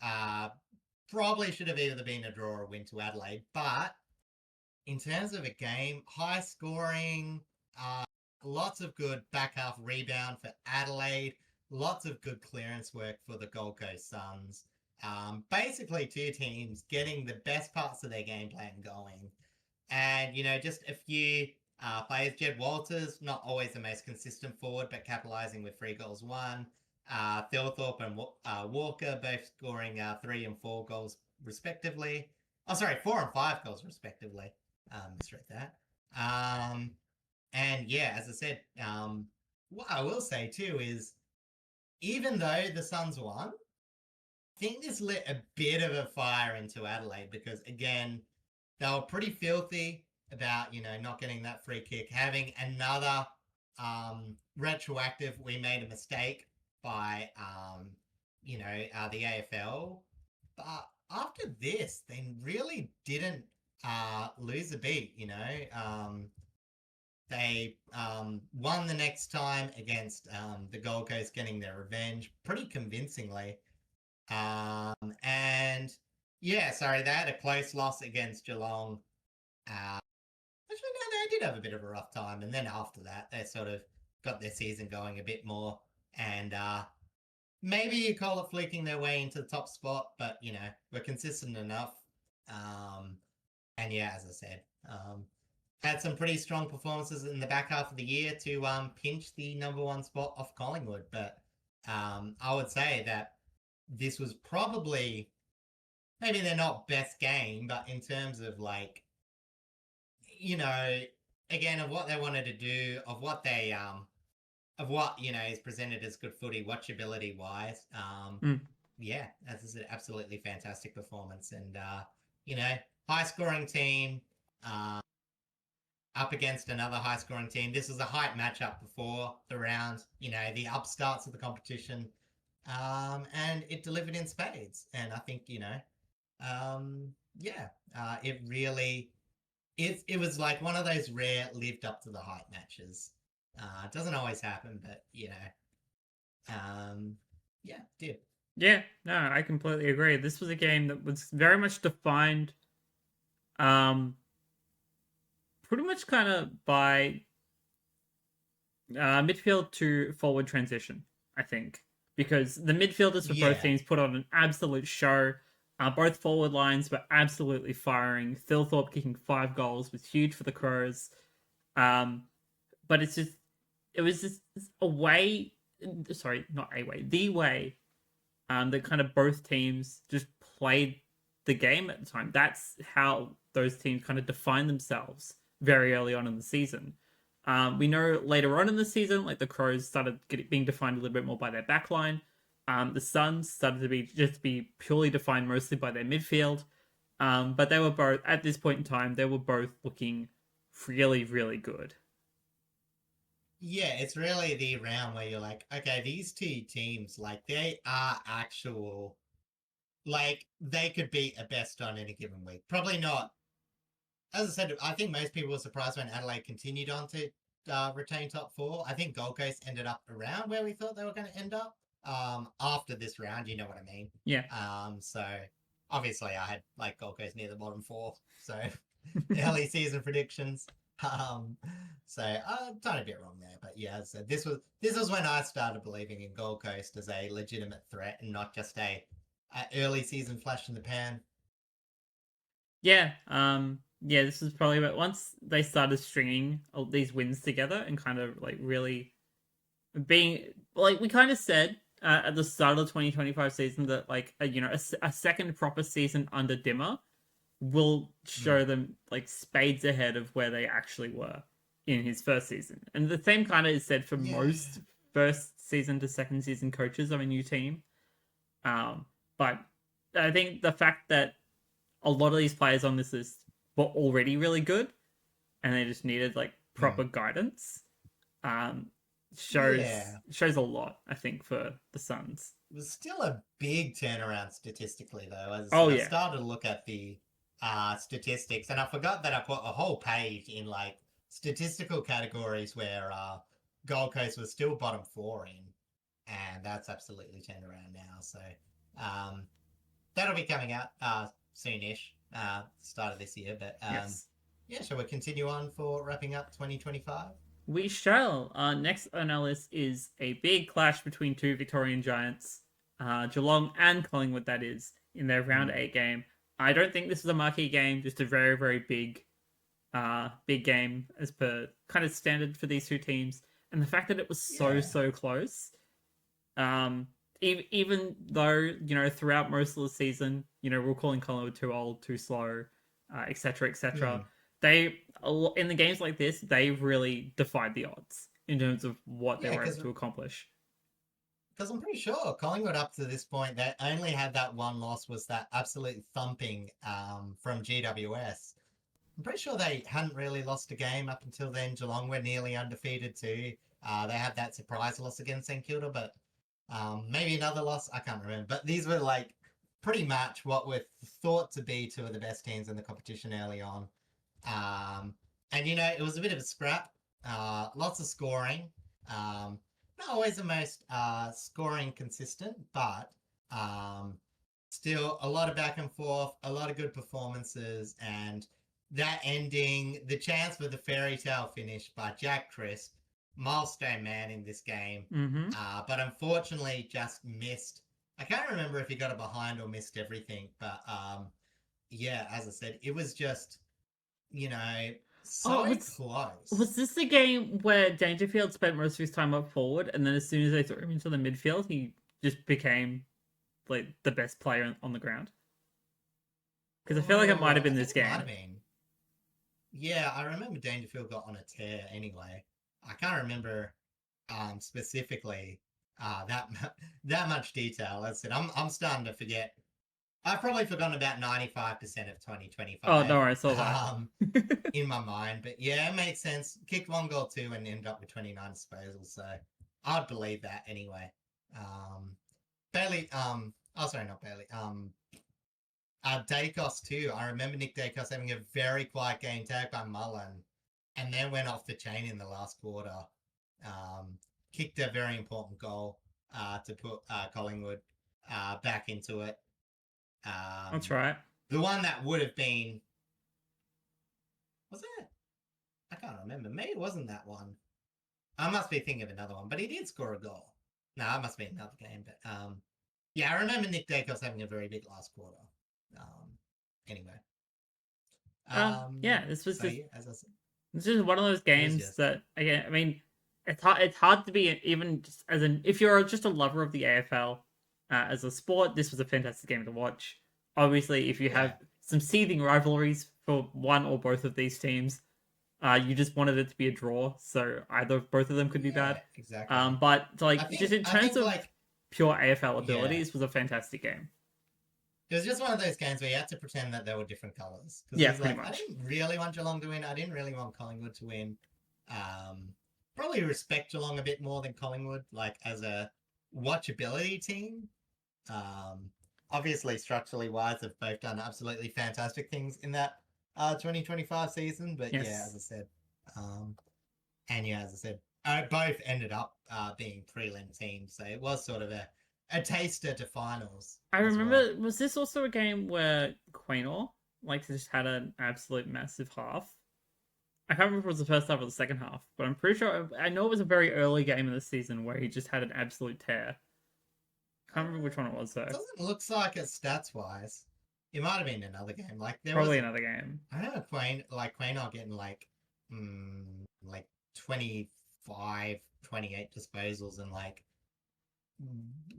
Uh, Probably should have either been a draw or a win to Adelaide. But in terms of a game, high scoring, uh, lots of good back half rebound for Adelaide, lots of good clearance work for the Gold Coast Suns. Basically, two teams getting the best parts of their game plan going. And, just a few players. Jed Walters, not always the most consistent forward, but capitalizing with 3 goals, one. Thilthorpe and Walker both scoring 3 and 4 goals, respectively. Oh, sorry, 4 and 5 goals, respectively. Misread that. And yeah, as I said, what I will say too is even though the Suns won, I think this lit a bit of a fire into Adelaide because, again, they were pretty filthy about, not getting that free kick, having another retroactive, we made a mistake by, the AFL. But after this, they really didn't lose a beat, They won the next time against the Gold Coast, getting their revenge pretty convincingly. And yeah, sorry, they had a close loss against Geelong. Actually, no, they did have a bit of a rough time. And then after that, they sort of got their season going a bit more. And maybe you call it fleeking their way into the top spot, but, we're consistent enough. And yeah, as I said, had some pretty strong performances in the back half of the year to pinch the number 1 spot off Collingwood. But I would say that this was probably, maybe they're not best game, but in terms of again, of what they wanted to do, of what they of what is presented as good footy watchability wise. Mm. Yeah, as I said, absolutely fantastic performance. And high scoring team up against another high scoring team. This was a hype matchup before the round, the upstarts of the competition. And it delivered in spades. And I think, it really, it was like one of those rare lived up to the hype matches. It doesn't always happen, but, yeah, it did. Yeah, no, I completely agree. This was a game that was very much defined, um, pretty much kind of by midfield to forward transition, I think, because the midfielders for both Yeah. teams put on an absolute show. Both forward lines were absolutely firing. Thilthorpe kicking 5 goals was huge for the Crows. But it was just a way, sorry, not a way, the way that kind of both teams just played the game at the time. That's how those teams kind of define themselves very early on in the season. We know later on in the season, the Crows started being defined a little bit more by their backline. The Suns started to be purely defined mostly by their midfield. But they were both, at this point in time, they were both looking really, really good. Yeah, it's really the round where you're like, okay, these two teams, they are actual, they could beat a best on any given week. Probably not. As I said, I think most people were surprised when Adelaide continued on to retain top 4. I think Gold Coast ended up around where we thought they were going to end up after this round, you know what I mean? Yeah. So obviously I had Gold Coast near the bottom 4. So early season predictions. So I'm trying a bit wrong there, but yeah, so this was when I started believing in Gold Coast as a legitimate threat and not just a early season flash in the pan. Yeah, yeah, this is probably about once they started stringing all these wins together and kind of really being we kind of said at the start of the 2025 season that a second proper season under Dimmer will show them spades ahead of where they actually were in his first season. And the same kind of is said for Yeah. most first season to second season coaches of a new team. But I think the fact that a lot of these players on this list were already really good and they just needed like proper guidance um, Yeah. shows a lot, I think, for the Suns. It was still a big turnaround statistically, though. As I Oh, said, I yeah. started to look at the statistics, and I forgot that I put a whole page in like statistical categories where Gold Coast was still bottom 4 in, and that's absolutely turned around now. So um, that'll be coming out soonish, start of this year. But Yes. yeah, shall we continue on for wrapping up 2025? We shall. Next on our list is a big clash between two Victorian giants, Geelong and Collingwood, that is, in their round 8 game. I don't think this is a marquee game, just a very, very big game as per kind of standard for these two teams. And the fact that it was so close, even though, throughout most of the season, we're calling Collingwood too old, too slow, etc., etc. They, in the games like this, they really defied the odds in terms of what they were able to accomplish. Because I'm pretty sure Collingwood up to this point, they only had that one loss, was that absolute thumping from GWS. I'm pretty sure they hadn't really lost a game up until then. Geelong were nearly undefeated too. They had that surprise loss against St Kilda, but maybe another loss. I can't remember. But these were like pretty much what were thought to be two of the best teams in the competition early on. And it was a bit of a scrap. Lots of scoring. Not always the most scoring consistent, but still a lot of back and forth, a lot of good performances, and that ending, the chance for the fairy tale finish by Jack Crisp, milestone man in this game, but unfortunately just missed. I can't remember if he got it behind or missed everything, but yeah, as I said, it was just, so close. Was this the game where Dangerfield spent most of his time up forward, and then as soon as they threw him into the midfield, he just became like the best player on the ground? Because I feel like it might have been this game. Might have been. Yeah, I remember Dangerfield got on a tear anyway. I can't remember specifically that much detail. As I said, I'm starting to forget. I've probably forgotten about 95% of 2025. Oh, no, I saw that. In my mind. But yeah, it makes sense. Kicked 1 goal too and ended up with 29 disposals. So I'd believe that anyway. Bailey, sorry, not Bailey. Dacos too. I remember Nick Dacos having a very quiet game tagged by Mullen and then went off the chain in the last quarter. Kicked a very important goal to put Collingwood back into it. That's right. The one that would have been... Was it? I can't remember. Maybe it wasn't that one. I must be thinking of another one, but he did score a goal. No, it must be another game. But yeah, I remember Nick Dacos having a very big last quarter. Anyway. Yeah, this was as I said, this is one of those games that, again, I mean, it's hard to be, even just if you're just a lover of the AFL as a sport, this was a fantastic game to watch. Obviously, if you have some seething rivalries for one or both of these teams, you just wanted it to be a draw, so either both of them could be bad. Exactly. But just in terms of pure AFL abilities, was a fantastic game. It was just one of those games where you had to pretend that there were different colours. Yeah, pretty much. I didn't really want Geelong to win. I didn't really want Collingwood to win. Probably respect Geelong a bit more than Collingwood, like as a watchability team. Obviously, structurally wise, they've both done absolutely fantastic things in that 2025 season. But yeah, as I said, both ended up being prelim teams. So it was sort of a taster to finals. I remember, was this also a game where Quaynor just had an absolute massive half? I can't remember if it was the first half or the second half, but I'm pretty sure, I know it was a very early game of the season where he just had an absolute tear. I can't remember which one it was though. It doesn't look like it stats wise. It might have been another game. Another game. I remember Quaynor getting 25, 28 disposals and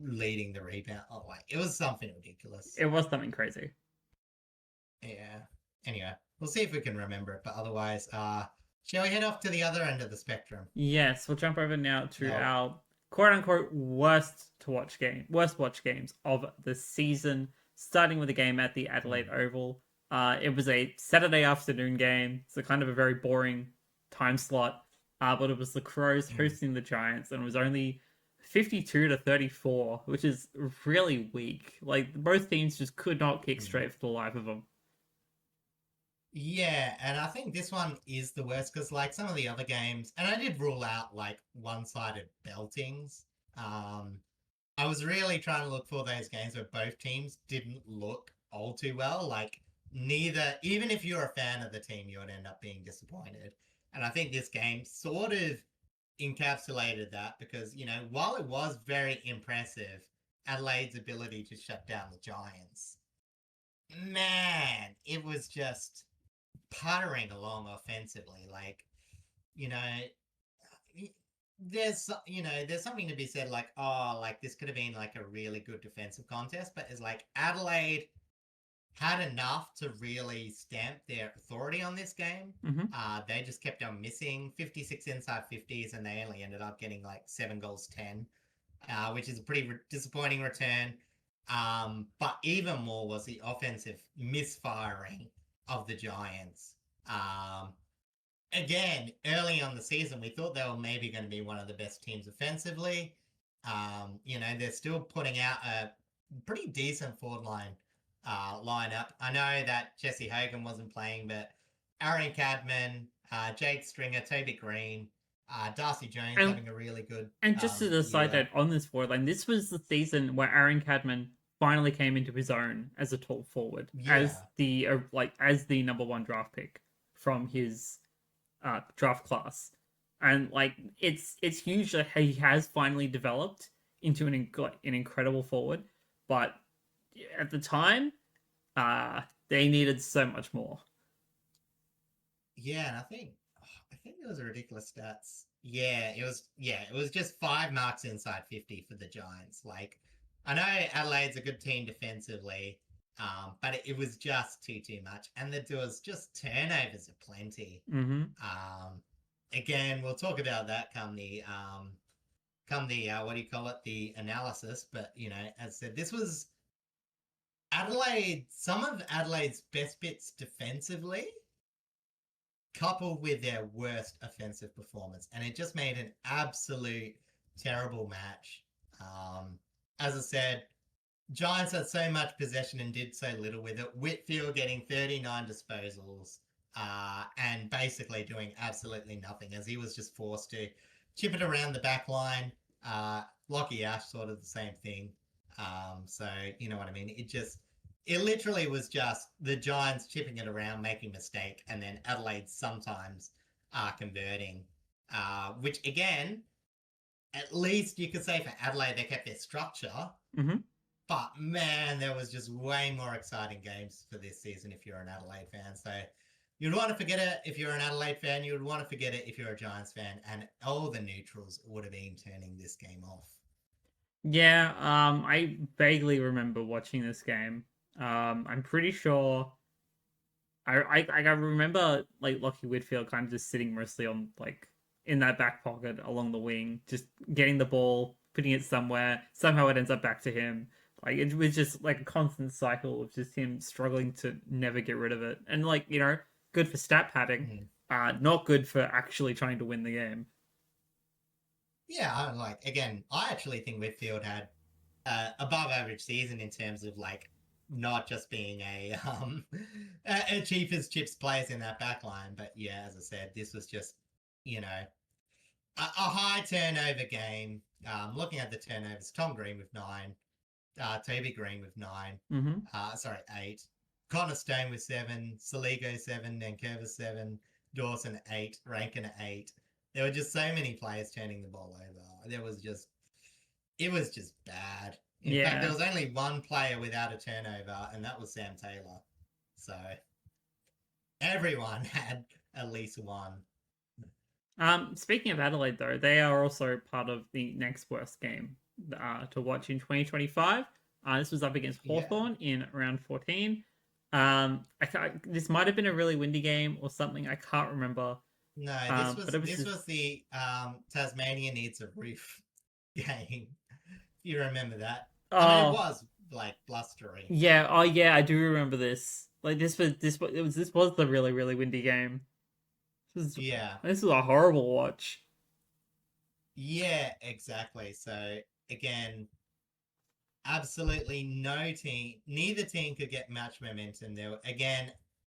leading the rebound. It was something ridiculous. It was something crazy. Yeah. Anyway, we'll see if we can remember it, but otherwise, shall we head off to the other end of the spectrum? Yes, we'll jump over now to our quote unquote worst watch games of the season, starting with a game at the Adelaide Oval. It was a Saturday afternoon game, so kind of a very boring time slot. But it was the Crows hosting the Giants, and it was only 52 to 34, which is really weak. Like both teams just could not kick straight for the life of them. Yeah, and I think this one is the worst because, like, some of the other games, and I did rule out like one-sided beltings. Um, I was really trying to look for those games where both teams didn't look all too well. Like, neither, even if you're a fan of the team, you would end up being disappointed. And I think this game sort of encapsulated that because, while it was very impressive, Adelaide's ability to shut down the Giants, man, it was just puttering along offensively. Like, you know, there's something to be said like, oh, like this could have been like a really good defensive contest, but it's like Adelaide had enough to really stamp their authority on this game. Mm-hmm. They just kept on missing 56 inside 50s, and they only ended up getting like 7 goals 10, which is a pretty disappointing return. But even more was the offensive misfiring of the Giants. Um, Again, early on the season, we thought they were maybe going to be one of the best teams offensively. They're still putting out a pretty decent forward line lineup. I know that Jesse Hogan wasn't playing, but Aaron Cadman, Jake Stringer, Toby Green, Darcy Jones And having a really good And just as a side year. note on this forward line, this was the season where Aaron Cadman finally came into his own as a tall forward, as Yeah. the number one draft pick from his draft class, and like it's huge that he has finally developed into an incredible forward, but at the time, they needed so much more. Yeah, and I think it was ridiculous stats. Yeah, it was just 5 marks inside 50 for the Giants. Like, I know Adelaide's a good team defensively, but it was just too much. And there was just turnovers aplenty. Mm-hmm. Again, we'll talk about that come the what do you call it, the analysis. But as I said, this was some of Adelaide's best bits defensively coupled with their worst offensive performance, and it just made an absolute terrible match. As I said, Giants had so much possession and did so little with it. Whitfield getting 39 disposals and basically doing absolutely nothing as he was just forced to chip it around the back line. Lockie Ash, sort of the same thing. So, you know what I mean? It literally was just the Giants chipping it around, making a mistake, and then Adelaide sometimes converting. Which again, at least you could say for Adelaide they kept their structure. Mm-hmm. But man, there was just way more exciting games for this season if you're an Adelaide fan. So you'd want to forget it if you're an Adelaide fan. You would want to forget it if you're a Giants fan. And all the neutrals would have been turning this game off. Yeah, I vaguely remember watching this game. I'm pretty sure I remember like Lockie Whitfield kind of just sitting mostly on like in that back pocket along the wing, just getting the ball, putting it somewhere. Somehow it ends up back to him. Like it was just like a constant cycle of just him struggling to never get rid of it. And like, good for stat padding, Mm. not good for actually trying to win the game. Yeah, again, I actually think Whitfield had above average season in terms of like not just being a chief as chips players in that back line, but yeah, as I said, this was just a high turnover game. Looking at the turnovers, Tom Green with 9, Toby Green with 9, Mm-hmm. sorry, 8, Connor Stone with 7, Saligo 7, Nankervis 7, Dawson 8, Rankin 8. There were just so many players turning the ball over. It was just bad. In fact, there Yeah. was only one player without a turnover, and that was Sam Taylor. So everyone had at least one. Speaking of Adelaide, though, they are also part of the next worst game to watch in 2025. This was up against Yeah. Hawthorn in round 14. This might have been a really windy game or something. I can't remember. No, But it was this just, was the Tasmania needs a roof game. If you remember that. I mean, it Oh, was like blustery. yeah. Oh, yeah. I do remember this. Like this was the really really windy game. This was Yeah. this was a horrible watch. Yeah, exactly. So again, absolutely no team, neither team could get match momentum. There again,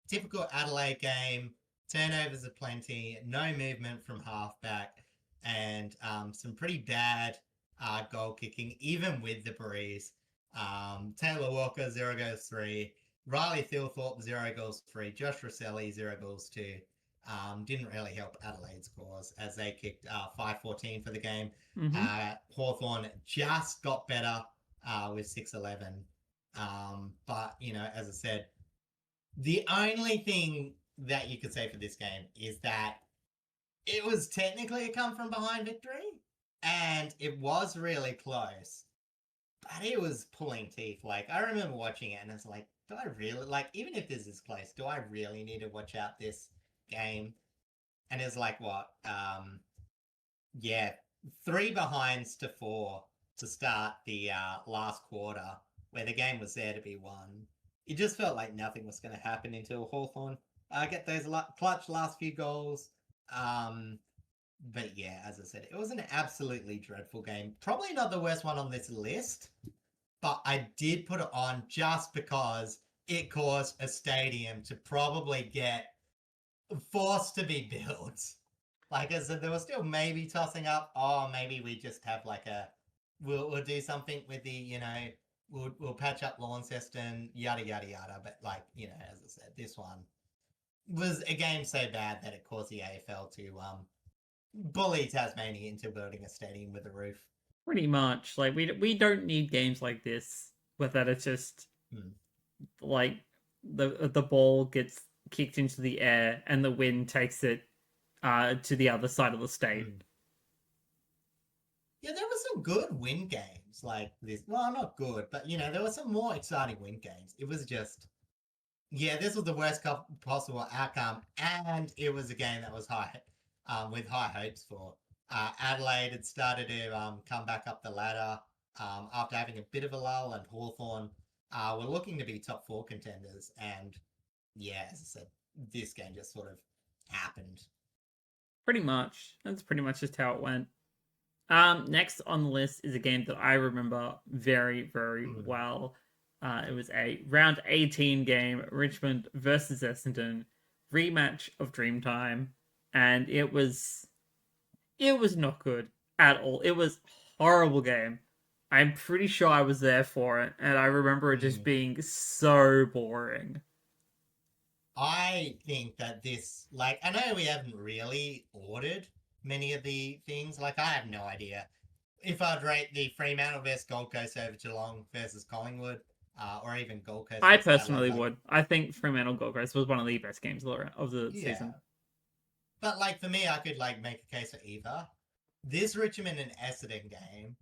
typical Adelaide game, turnovers aplenty, no movement from halfback, and some pretty bad goal kicking, even with the breeze. Taylor Walker 0 goals 3, Riley Thilthorpe 0 goals 3, Josh Rosselli 0 goals 2. Didn't really help Adelaide's cause as they kicked 5-14 for the game. Mm-hmm. Hawthorn just got better with 6-11. But, as I said, the only thing that you could say for this game is that it was technically a come from behind victory and it was really close, but it was pulling teeth. Like, I remember watching it and I was like, do I really, like, even if this is close, do I really need to watch out this game? And it's like, what? Yeah, 3 behinds to 4 to start the last quarter, where the game was there to be won. It just felt like nothing was going to happen until Hawthorn get those clutch last few goals. Um, but yeah, as I said, it was an absolutely dreadful game. Probably not the worst one on this list, but I did put it on just because it caused a stadium to probably get forced to be built. Like I said, they were still maybe tossing up. Oh, maybe we just have like we'll do something with the we'll patch up Launceston, yada yada yada. But like as I said, this one was a game so bad that it caused the AFL to bully Tasmania into building a stadium with a roof. Pretty much. Like we don't need games like this where that it's just Hmm. like the ball gets kicked into the air and the wind takes it to the other side of the state. Hmm. Yeah, there were some good win games like this. Well, not good, but there were some more exciting win games. It was just yeah, this was the worst possible outcome, and it was a game that was with high hopes for. Adelaide had started to come back up the ladder after having a bit of a lull, and Hawthorn were looking to be top 4 contenders. And yeah, as I said, this game just sort of happened. Pretty much. That's pretty much just how it went. Next on the list is a game that I remember very, very Mm. well. It was a round 18 game, Richmond versus Essendon, rematch of Dreamtime, and it was not good at all. It was a horrible game. I'm pretty sure I was there for it, and I remember it just Mm. being so boring. I think that this, like, I know we haven't really ordered many of the things. Like, I have no idea if I'd rate the Fremantle versus Gold Coast over Geelong versus Collingwood, or even Gold Coast I versus Adelaide. personally Like, would. I think Fremantle Gold Coast was one of the best games of the yeah. season. But, like, for me, I could, like, make a case for either. This Richmond and Essendon game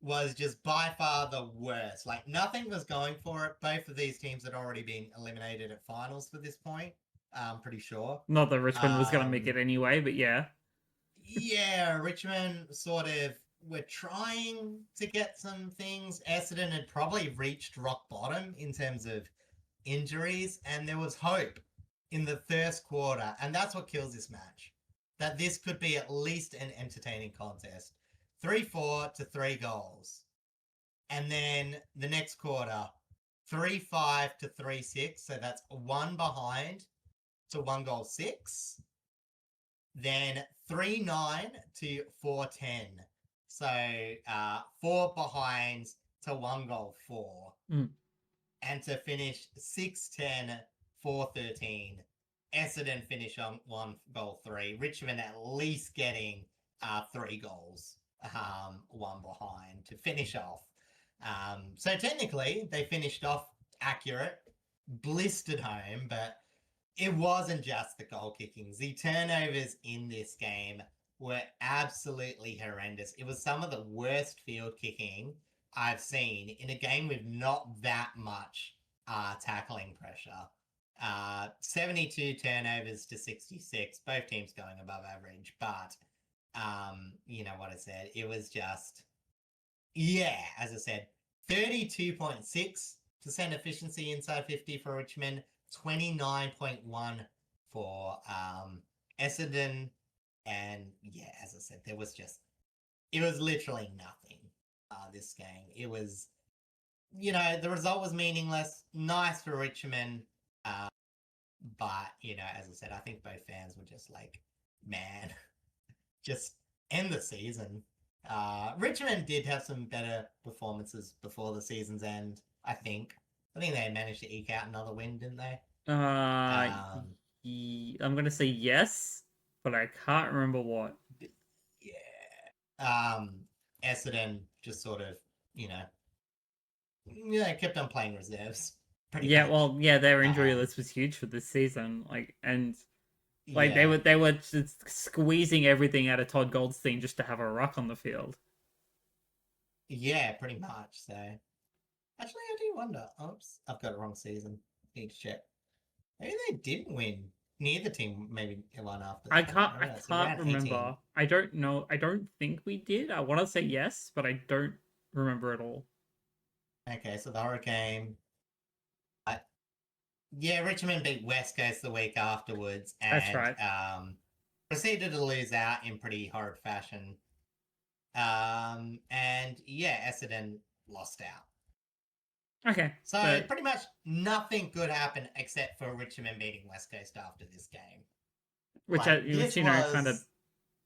was just by far the worst. Like, nothing was going for it. Both of these teams had already been eliminated at finals for this point, I'm pretty sure. Not that Richmond was going to make Um, it anyway, but yeah. yeah, Richmond sort of were trying to get some things. Essendon had probably reached rock bottom in terms of injuries, and there was hope in the first quarter, and that's what kills this match. That this could be at least an entertaining contest. 3-4 to 3 goals. And then the next quarter, 3-5 to 3-6. So that's 1 behind to 1 goal 6. Then 3-9 to 4-10. So 4 behinds to 1 goal 4. Mm. And to finish 6-10, 4-13. Essendon finish on 1 goal 3. Richmond at least getting 3 goals, 1 behind to finish off. So technically, they finished off accurate, blistered home, but it wasn't just the goal kickings. The turnovers in this game were absolutely horrendous. It was some of the worst field kicking I've seen in a game with not that much tackling pressure. 72 turnovers to 66, both teams going above average, but you know what I said, it was just Yeah, as I said, 32.6% efficiency inside 50 for Richmond, 29.1 for Essendon. And yeah, as I said, it was literally nothing this game. It was, the result was meaningless, nice for Richmond. Uh, but, as I said, I think both fans were just like, man, just end the season. Richmond did have some better performances before the season's end, I think. I think they managed to eke out another win, didn't they? Um, I'm gonna say yes, but I can't remember what. yeah. Essendon just sort of, you know, kept on playing reserves, pretty Yeah, much. well, yeah, their injury Um, list was huge for this season. Like they yeah. were just squeezing everything out of Todd Goldstein just to have a ruck on the field. Yeah, pretty much. So, actually, I do wonder. Oops, I've got it wrong season. Need to check. Maybe they didn't win. Neither team maybe won after I that. can't I I don't know. So can't round 18. remember. I don't know. I don't think we did. I want to say yes, but I don't remember at all. Okay, so the Hurricane. Uh, yeah, Richmond beat West Coast the week afterwards That's and right. proceeded to lose out in pretty horrid fashion. And yeah, Essendon lost out. Okay, So but pretty much nothing good happened except for Richmond beating West Coast after this game. Like, which this kind of was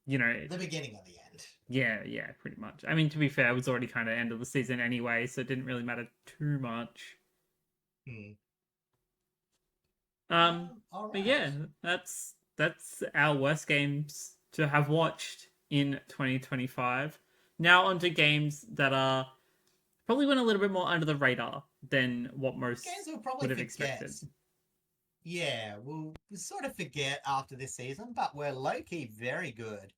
the the beginning of the end. yeah, pretty much. I mean, to be fair, it was already kind of end of the season anyway, so it didn't really matter too much. Hmm. Um, All but right. yeah, that's our worst games to have watched in 2025. Now onto games that are probably went a little bit more under the radar than what Games most we'll probably would have forget. expected. Yeah, we'll sort of forget after this season, but we're low key very good.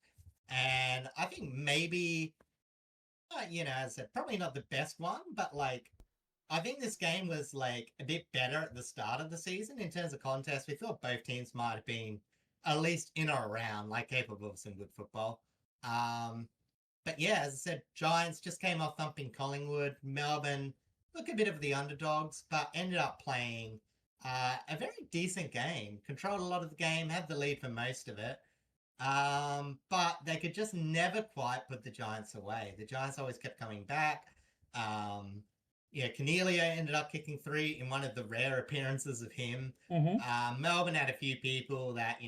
And I think maybe, as I said, probably not the best one, but like, I think this game was like a bit better at the start of the season in terms of contest. We thought both teams might have been at least in or around, like capable of some good football. Um, but yeah, as I said, Giants just came off thumping Collingwood. Melbourne look a bit of the underdogs, but ended up playing a very decent game. Controlled a lot of the game, had the lead for most of it. But they could just never quite put the Giants away. The Giants always kept coming back. Um, yeah, Cornelia ended up kicking three in one of the rare appearances of him. Mm-hmm. Melbourne had a few people that,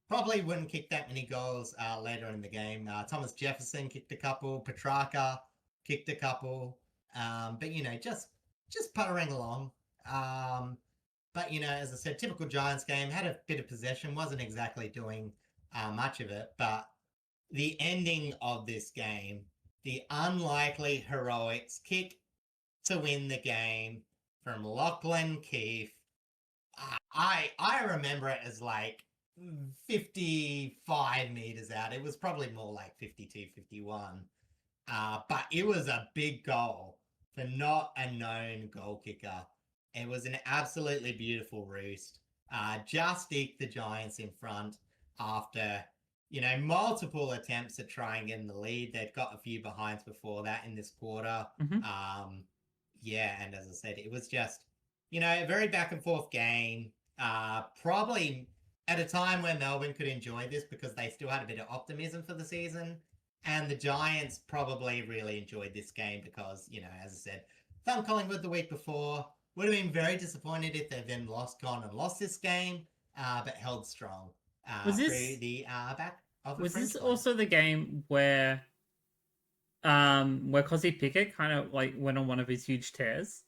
probably wouldn't kick that many goals later in the game. Thomas Jefferson kicked a couple. Petrarca kicked a couple. But just puttering along. But as I said, typical Giants game, had a bit of possession, wasn't exactly doing much of it. But the ending of this game, the unlikely heroics kick to win the game from Lachlan Keefe. I remember it as like 55 meters out. It was probably more like 52, 51. But it was a big goal for not a known goal kicker. It was an absolutely beautiful roost. Just eked the Giants in front after, multiple attempts at trying in the lead. They'd got a few behinds before that in this quarter. Mm-hmm. Yeah, and as I said, it was just, a very back and forth game. Probably at a time where Melbourne could enjoy this because they still had a bit of optimism for the season. And the Giants probably really enjoyed this game because, as I said, thumped Collingwood the week before. Would have been very disappointed if they then gone and lost this game, but held strong Was through this the back of the was this fringe line. also the game where Cosy Pickett kind of like went on one of his huge tears?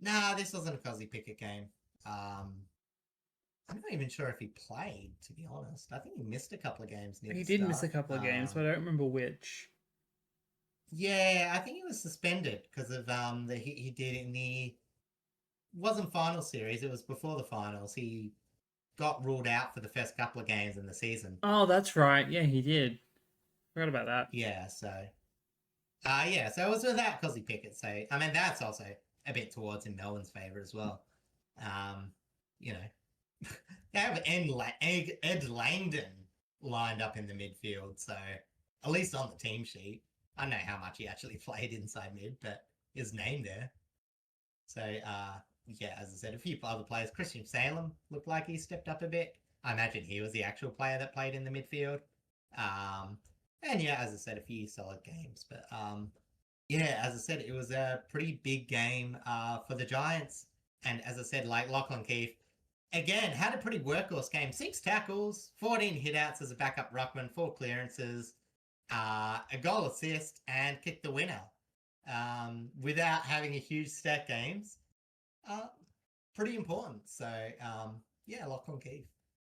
Nah, this wasn't a Cosy Pickett game. I'm not even sure if he played, to be honest. I think he missed a couple of games near He the did miss a start. couple of games, but I don't remember which. Yeah, I think he was suspended because of the he did in the wasn't final series. It was before the finals. He got ruled out for the first couple of games in the season. Oh, that's right. Yeah, he did. Forgot about that. Yeah, so it was without Cosy Pickett. So I mean that's also a bit towards in Melbourne's favour as well. Um, you know, they have Ed Langdon lined up in the midfield, so at least on the team sheet. I don't know how much he actually played inside mid, but his name there. So, yeah, as I said, a few other players. Christian Salem looked like he stepped up a bit. I imagine he was the actual player that played in the midfield. And yeah, as I said, a few solid games. But yeah, as I said, it was a pretty big game for the Giants. And as I said, like Lachlan Keefe, again, had a pretty workhorse game. 6 tackles, 14 hitouts as a backup ruckman, 4 clearances, a goal assist, and kicked the winner without having a huge stat games. Uh, Pretty important. So, yeah, Lachlan Keefe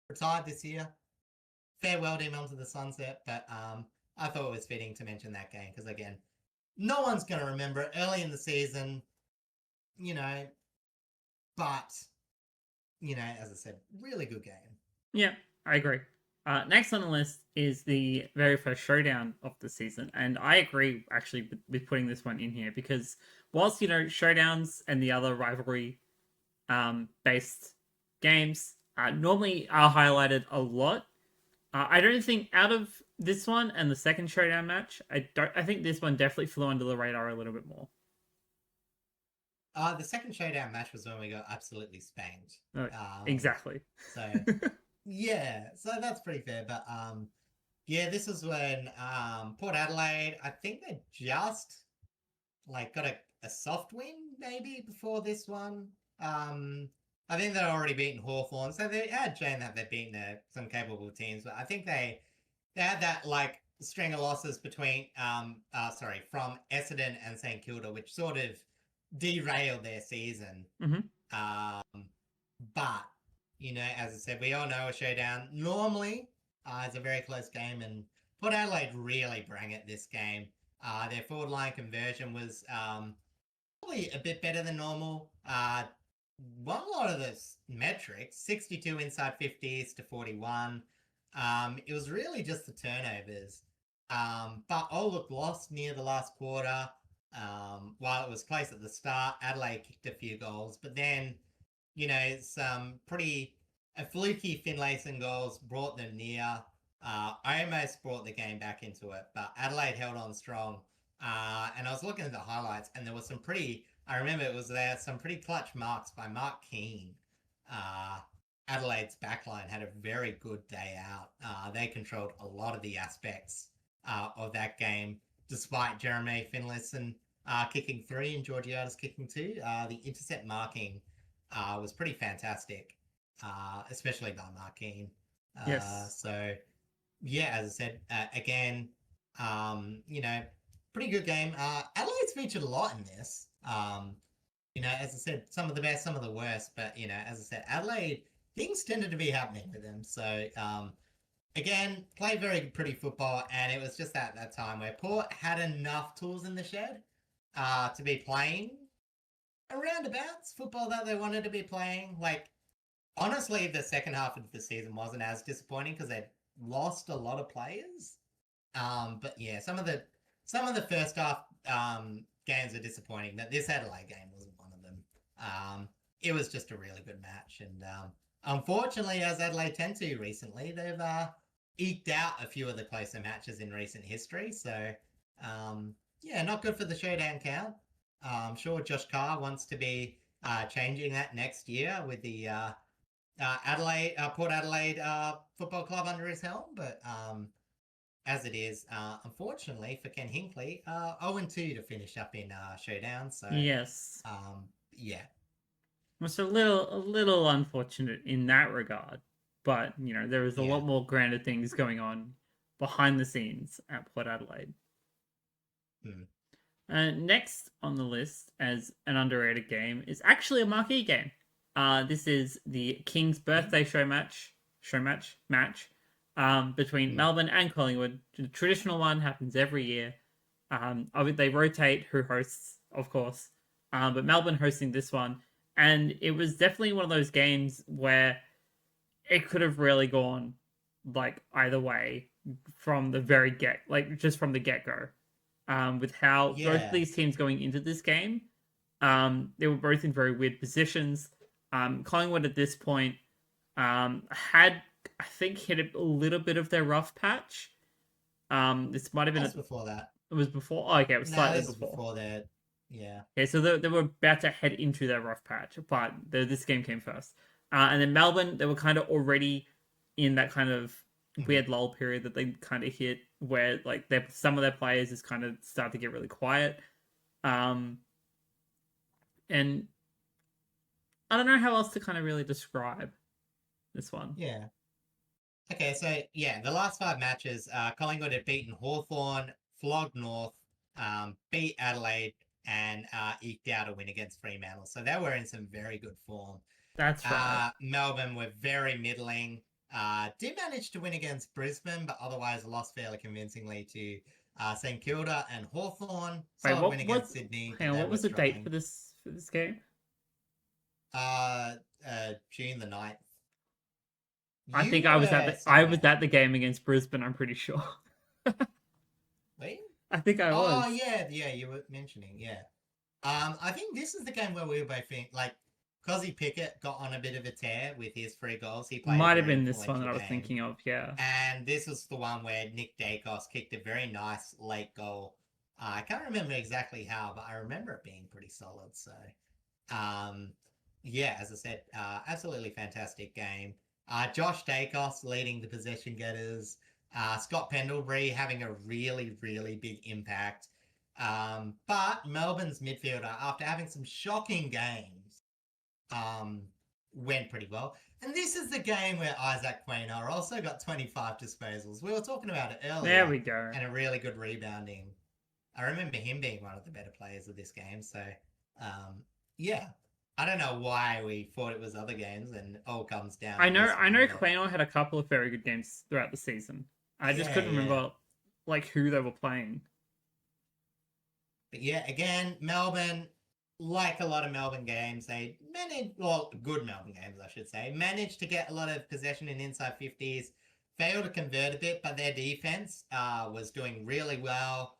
retired this year. Farewelled him onto the sunset, but I thought it was fitting to mention that game because, again, no one's going to remember it early in the season, you know, but, you know, as I said, really good game. Yeah, I agree. Next on the list is the very first showdown of the season, and I agree actually with putting this one in here because whilst showdowns and the other rivalry based games normally are highlighted a lot, I don't think out of this one and the second showdown match, I think this one definitely flew under the radar a little bit more. The second showdown match was when we got absolutely spanked. Exactly. So yeah, so that's pretty fair. But yeah, this was when Port Adelaide, I think they just like got a soft win maybe before this one. I think they'd already beaten Hawthorn, so they had shown that they've beaten some capable teams. But I think they had that like string of losses between from Essendon and St Kilda, which sort of derailed their season. But you know, as I said, we all know a showdown normally is a very close game, and Port Adelaide really bring it this game. Their forward line conversion was probably a bit better than normal. Won a lot of the metrics, 62 inside 50s to 41. It was really just the turnovers. But all looked lost near the last quarter. While it was close at the start, Adelaide kicked a few goals, but then, you know, some pretty fluky Finlayson goals brought them near. I almost brought the game back into it, but Adelaide held on strong. And I was looking at the highlights, and there was some pretty. I remember it was there some pretty clutch marks by Mark Keane. Adelaide's backline had a very good day out. They controlled a lot of the aspects of that game, despite Jeremy Finlayson kicking 3 and Georgiades kicking 2. The intercept marking was pretty fantastic, especially by Mark Keane. Yes. So, yeah, as I said, again, you know, pretty good game. Adelaide's featured a lot in this. You know, as I said, some of the best, some of the worst, but you know, as I said, Adelaide, things tended to be happening with them. So, again, played very pretty football, and it was just at that time where Port had enough tools in the shed to be playing around abouts football that they wanted to be playing. Like, honestly, the second half of the season wasn't as disappointing because they'd lost a lot of players. But yeah, some of the first half games are disappointing, but this Adelaide game wasn't one of them. It was just a really good match, and unfortunately, as Adelaide tend to recently, they've eked out a few of the closer matches in recent history. So yeah, not good for the showdown count. I'm sure Josh Carr wants to be changing that next year with the Port Adelaide Football Club under his helm, but as it is, unfortunately for Ken Hinkley, 0-2 to finish up in showdown. So yes, yeah, it's a little unfortunate in that regard, but you know there was a lot more grander things going on behind the scenes at Port Adelaide. Next on the list as an underrated game is actually a marquee game. This is the King's Birthday show match between Melbourne and Collingwood. The traditional one happens every year. They rotate who hosts, of course, but Melbourne hosting this one, and it was definitely one of those games where it could have really gone like either way from the very just from the get go. With how both these teams going into this game, they were both in very weird positions. Collingwood at this point had, I think, hit a little bit of their rough patch. This might have been before that. It was before. Oh, okay, it was No, slightly this is before. before that. Yeah. Okay, so they were about to head into their rough patch, but this game came first. And then Melbourne, they were kind of already in that kind of Mhm. weird lull period that they kind of hit, where like some of their players just kind of start to get really quiet. Um, and I don't know how else to kind of really describe this one. Yeah. Okay, so yeah, the last 5 matches, Collingwood had beaten Hawthorn, flogged North, beat Adelaide, and eked out a win against Fremantle. So they were in some very good form. That's right. Melbourne were very middling. Did manage to win against Brisbane, but otherwise lost fairly convincingly to St Kilda and Hawthorn. Wait, Solid win against Sydney, hang but on, they what were was the date struggling. for this game? Uh, June the 9th. I You think were I somewhere. was at the game against Brisbane. I'm pretty sure. Were you? I think I Oh was. yeah, you were mentioning, yeah. I think this is the game where we were both think like Cozzy Pickett got on a bit of a tear with his 3 goals. He played a Might have very been this one that influential I was game. thinking of. Yeah. And this was the one where Nick Dacos kicked a very nice late goal. I can't remember exactly how, but I remember it being pretty solid. So, um, yeah, as I said, absolutely fantastic game. Josh Dacos leading the possession getters. Scott Pendlebury having a really, really big impact. But Melbourne's midfielder, after having some shocking games, um, went pretty well. And this is the game where Isaac Quaynor also got 25 disposals. We were talking about it There earlier, we go. and a really good rebounding. I remember him being one of the better players of this game. So, um, yeah, I don't know why we thought it was other games, and it all comes down to this I one. know But Quaynor had a couple of very good games throughout the season. I just couldn't yeah. remember like who they were playing. But yeah, again, Melbourne, like a lot of Melbourne games, they managed, well, good Melbourne games, I should say, managed to get a lot of possession in inside 50s, failed to convert a bit, but their defense was doing really well.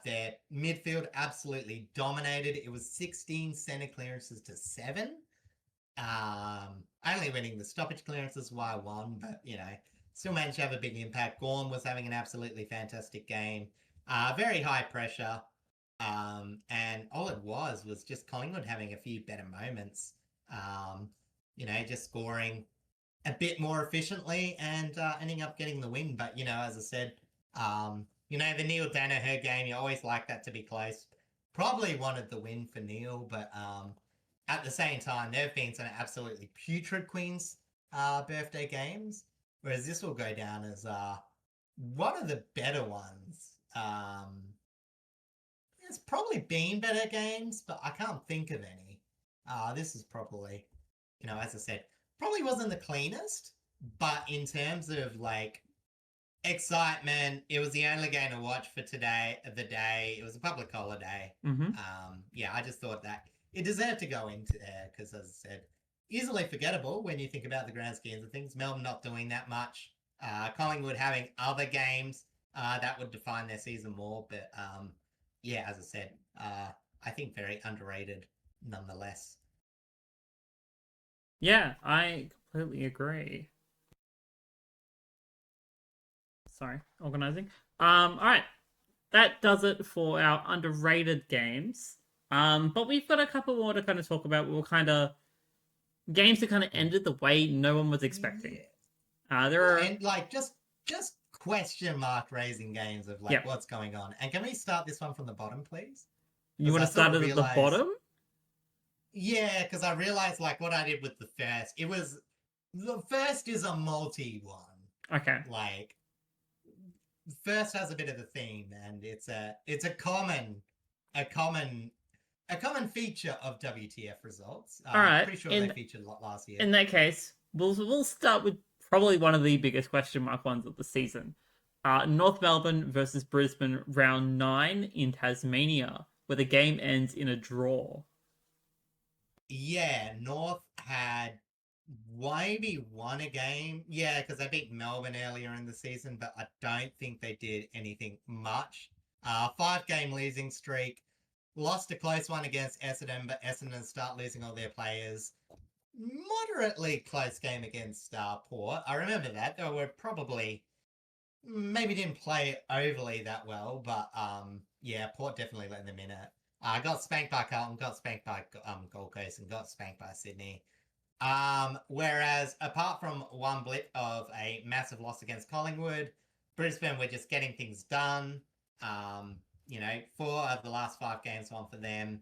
Their midfield absolutely dominated. It was 16 center clearances to 7. Only winning the stoppage clearances why 1, but, still managed to have a big impact. Gorm was having an absolutely fantastic game. Very high pressure. And all it was just Collingwood having a few better moments. Just scoring a bit more efficiently and ending up getting the win. But, as I said, the Neil Danaher game, you always like that to be close. Probably wanted the win for Neil, but at the same time, there have been some absolutely putrid Queen's birthday games, whereas this will go down as one of the better ones. There's probably been better games, but I can't think of any. This is probably, as I said, probably wasn't the cleanest, but in terms of like excitement, it was the only game to watch for today, the day. It was a public holiday. Mm-hmm. Yeah, I just thought that it deserved to go into there because, as I said, easily forgettable when you think about the grand schemes of things. Melbourne not doing that much. Collingwood having other games that would define their season more, but yeah, as I said, I think very underrated nonetheless. Yeah, I completely agree. Sorry, organizing. All right, that does it for our underrated games. But we've got a couple more to kind of talk about. We'll kind of games that kind of ended the way no one was expecting. Yeah. There are And like just question mark raising games of like yeah. what's going on. And can we start this one from the bottom, please? You Because want I to sort start of it at the realized, bottom? yeah, because I realized like what I did with the first. It was the first is a multi one. Okay. Like first has a bit of a theme, and it's a common a common a common feature of WTF results. All right. Pretty sure they featured a lot last year. In that case, we'll start with probably one of the biggest question mark ones of the season. North Melbourne versus Brisbane, round 9 in Tasmania, where the game ends in a draw. Yeah, North had maybe won a game. Yeah, because they beat Melbourne earlier in the season, but I don't think they did anything much. 5-game losing streak. Lost a close one against Essendon, but Essendon start losing all their players. Moderately close game against Port. I remember that. They were probably maybe didn't play overly that well, but yeah, Port definitely let them in it. Got spanked by Carlton, got spanked by Gold Coast, and got spanked by Sydney. Whereas apart from one blip of a massive loss against Collingwood, Brisbane were just getting things done. Um, 4 of the last 5 games won for them,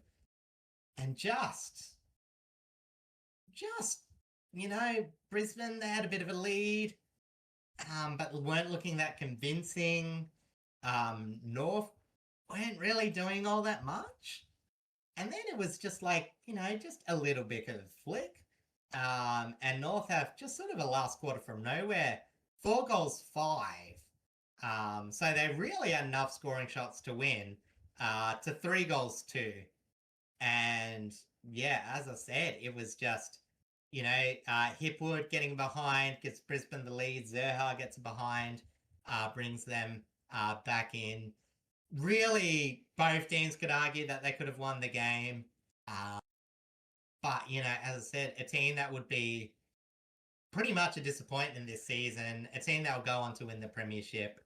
and just Brisbane, they had a bit of a lead, but weren't looking that convincing. North weren't really doing all that much. And then it was just like, just a little bit of flick. And North have just sort of a last quarter from nowhere. 4 goals, 5. So they really had enough scoring shots to win, to 3 goals, 2. And yeah, as I said, it was just, Hipwood getting behind, gives Brisbane the lead. Zerha gets behind, brings them back in. Really, both teams could argue that they could have won the game. But, as I said, a team that would be pretty much a disappointment this season, a team that will go on to win the premiership.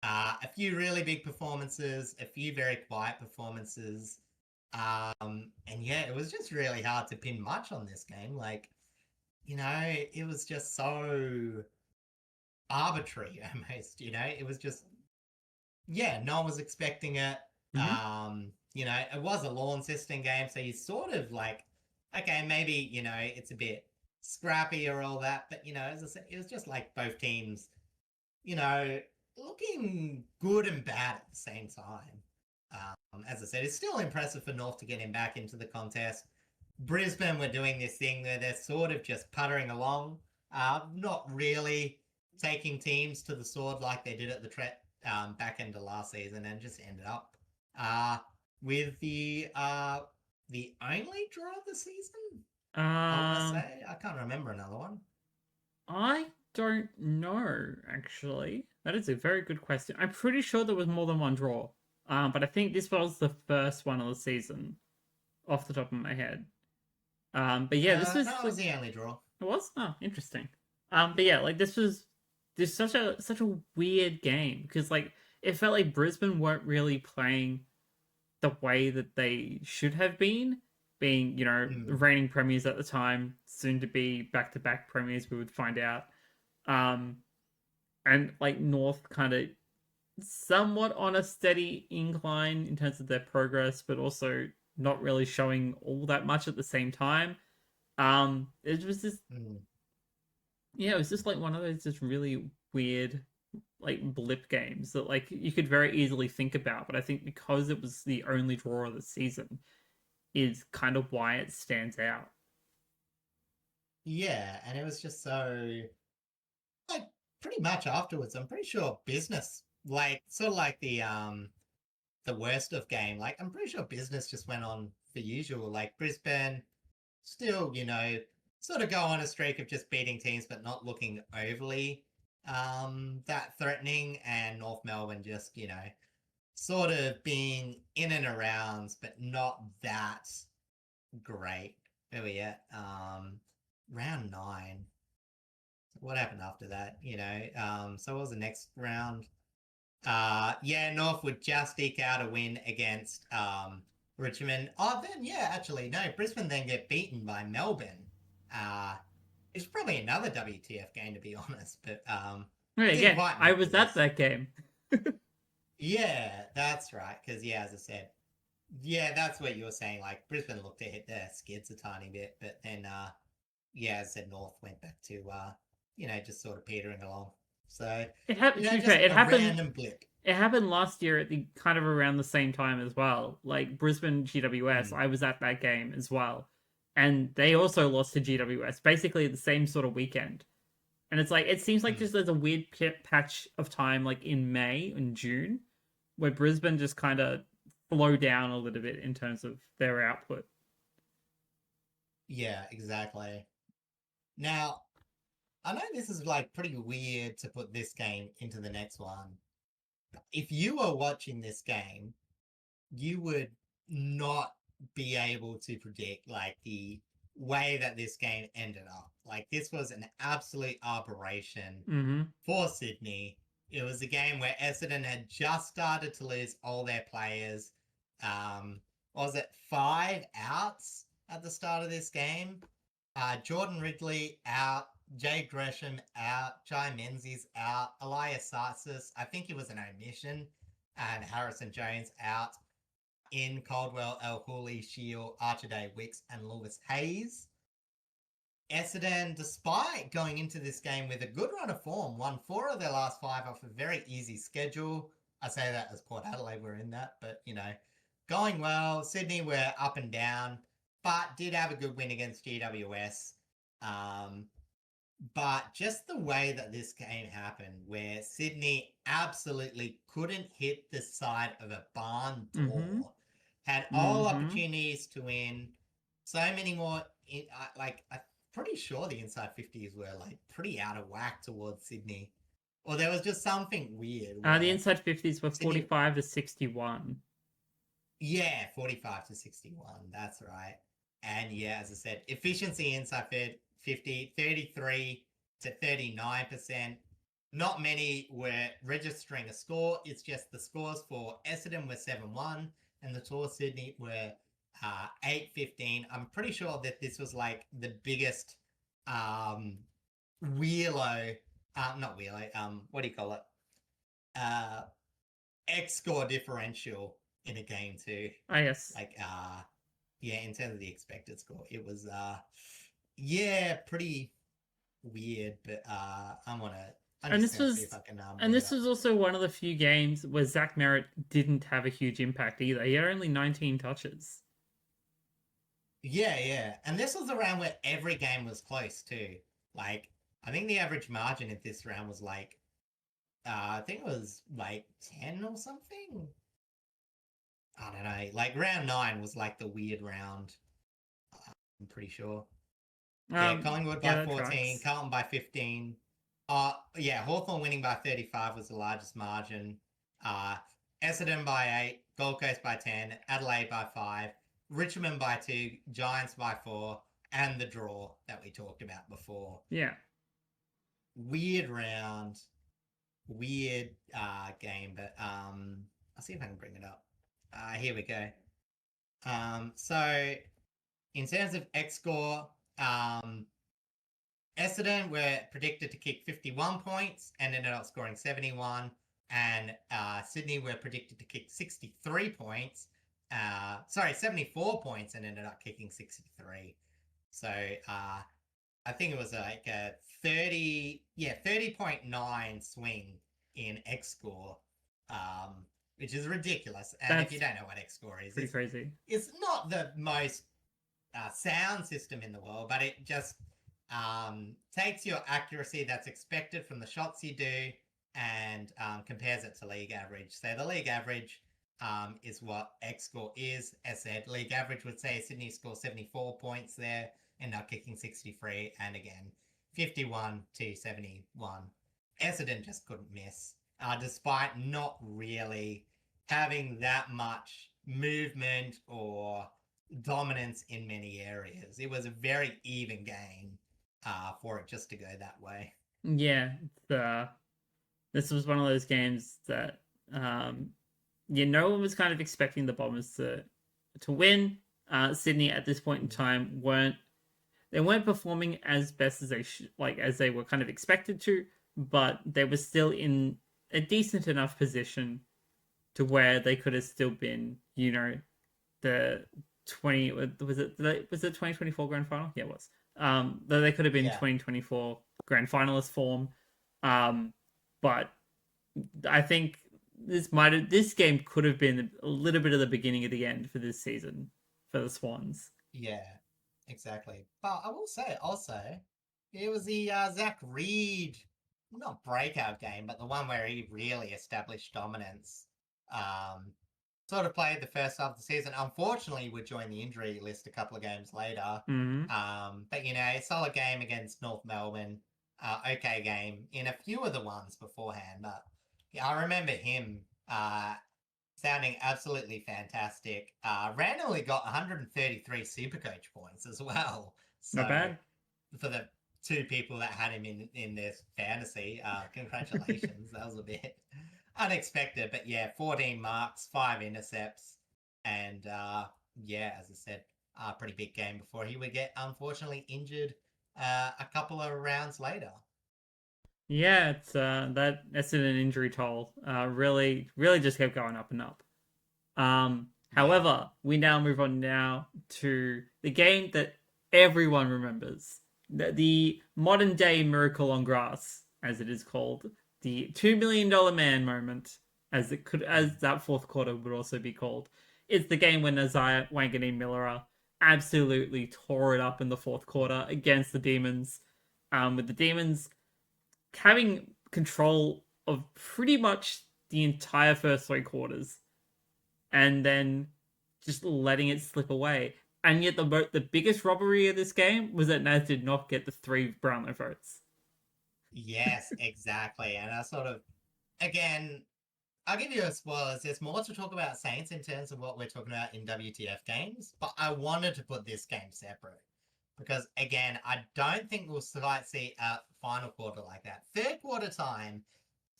A few really big performances, a few very quiet performances. And yeah, it was just really hard to pin much on this game. Like, it was just so arbitrary almost, it was just, yeah, no one was expecting it. It was a lawn system game, so you sort of like, okay, maybe, it's a bit scrappy or all that, but, as I said, it was just like both teams, looking good and bad at the same time. As I said, it's still impressive for North to get him back into the contest. Brisbane were doing this thing where they're sort of just puttering along, not really taking teams to the sword like they did at the back end of last season, and just ended up with the only draw of the season. I want to say, I can't remember another one. I don't know, actually. That is a very good question. I'm pretty sure there was more than one draw. But I think this was the first one of the season, off the top of my head. But yeah, this was no, it was the only draw. It was? Oh, interesting. But yeah, like this was such a weird game because like it felt like Brisbane weren't really playing the way that they should have been, being, reigning premiers at the time, soon to be back-to-back premiers, we would find out. And like North kind of somewhat on a steady incline in terms of their progress, but also not really showing all that much at the same time. It was just yeah, it was just like one of those just really weird like blip games that like you could very easily think about, but I think because it was the only draw of the season is kind of why it stands out. Yeah, and it was just so like pretty much afterwards, I'm pretty sure business, like sort of like the worst of game, like I'm pretty sure business just went on for usual. Like Brisbane still, sort of go on a streak of just beating teams but not looking overly that threatening, and North Melbourne just, sort of being in and around but not that great. Where we at? Round 9. What happened after that? So what was the next round? Yeah, North would just eke out a win against Richmond. Oh, then yeah, actually no, Brisbane then get beaten by Melbourne. It's probably another WTF game to be honest, but Right, didn't again, quite I make was the at list. that game. Yeah, that's right. Because yeah, as I said, yeah, that's what you were saying. Like Brisbane looked to hit their skids a tiny bit, but then yeah, as I said, North went back to just sort of petering along. So It happened. To be just fair, it a happened. random blip. It happened last year at the kind of around the same time as well. Like Brisbane GWS, I was at that game as well, and they also lost to GWS. Basically, the same sort of weekend. And it's like it seems like just there's a weird patch of time, like in May and June, where Brisbane just kind of slow down a little bit in terms of their output. Yeah, exactly. Now, I know this is like pretty weird to put this game into the next one. If you were watching this game, you would not be able to predict like the way that this game ended up. Like this was an absolute aberration Mm-hmm. for Sydney. It was a game where Essendon had just started to lose all their players. Was it 5 outs at the start of this game? Jordan Ridley out, Jay Gresham out, Jai Menzies out, Elias Sarsis, I think it was an omission, and Harrison Jones out. In Caldwell, El Hooley, Shield, Archie Wicks, and Lewis Hayes. Essendon, despite going into this game with a good run of form, won 4 of their last 5 off a very easy schedule. I say that as Port Adelaide were in that, but, going well. Sydney were up and down, but did have a good win against GWS. But just the way that this game happened, where Sydney absolutely couldn't hit the side of a barn door, had all opportunities to win, so many more. I'm pretty sure the inside 50s were pretty out of whack towards Sydney, or there was just something weird. The inside 50s were 45 to 61. Yeah, 45 to 61. That's right. And yeah, as I said, efficiency inside 50, 33 to 39%. Not many were registering a score. It's just the scores for Essendon were 7-1 and the Tour Sydney were 8-15. I'm pretty sure that this was the biggest Wheelo, not Wheelo, what do you call it? X score differential in a game too. I guess. Yeah, in terms of the expected score, it was pretty weird, but I'm this was also one of the few games where Zach Merritt didn't have a huge impact either. He had only 19 touches. Yeah. And this was a round where every game was close too. I think the average margin in this round was I think it was 10 or something. I don't know. Round 9 was the weird round. I'm pretty sure. Collingwood by 14, tracks. Carlton by 15. Hawthorn winning by 35 was the largest margin. Essendon by 8, Gold Coast by 10, Adelaide by 5, Richmond by 2, Giants by 4, and the draw that we talked about before. Yeah. Weird round. Weird game, but I'll see if I can bring it up. Here we go. So in terms of X score, Essendon were predicted to kick 51 points and ended up scoring 71. And Sydney were predicted to kick 63 points. 74 points and ended up kicking 63. So I think it was a 30.9 swing in X score, which is ridiculous. And if you don't know what X score is, pretty crazy. It's not the most sound system in the world, but it just takes your accuracy that's expected from the shots you do and compares it to league average. So the league average is what X score is. As said, league average would say Sydney scored 74 points there, end up kicking 63, and again 51 to 71. Essendon just couldn't miss, despite not really having that much movement or dominance in many areas. It was a very even game for it just to go that way. Yeah, this was one of those games that no one was kind of expecting the Bombers to win. Sydney at this point in time weren't performing as best as as they were kind of expected to, but they were still in a decent enough position to where they could have still been, the 2024 grand final? Yeah, it was. They could have been 2024 grand finalist form. But I think this game could have been a little bit of the beginning of the end for this season for the Swans. Yeah, exactly. But I will say also, it was the Zach Reid, not breakout game, but the one where he really established dominance. Sort of played the first half of the season. Unfortunately, he would join the injury list a couple of games later. But a solid game against North Melbourne. Okay game in a few of the ones beforehand. But yeah, I remember him sounding absolutely fantastic. Randomly got 133 Supercoach points as well. So not bad. For the two people that had him in their fantasy. Congratulations. That was a bit unexpected. But yeah, 14 marks, 5 intercepts. And yeah, as I said, a pretty big game before he would get unfortunately injured a couple of rounds later. Yeah, it's that's an injury toll. Really just kept going up and up. Yeah. However, we now move on now to the game that everyone remembers, the modern day Miracle on Grass, as it is called, the $2 million man moment, as Mm. that fourth quarter would also be called. It's the game when Isaiah Wanganeen-Miller absolutely tore it up in the fourth quarter against the Demons, with the Demons having control of pretty much the entire first 3 quarters and then just letting it slip away. And yet the biggest robbery of this game was that Naz did not get the 3 Brownlow votes. Yes, exactly. And I sort of, again, I'll give you a spoilers. There's more to talk about Saints in terms of what we're talking about in WTF games, but I wanted to put this game separate because, again, I don't think we'll quite see a final quarter like that. Third quarter time,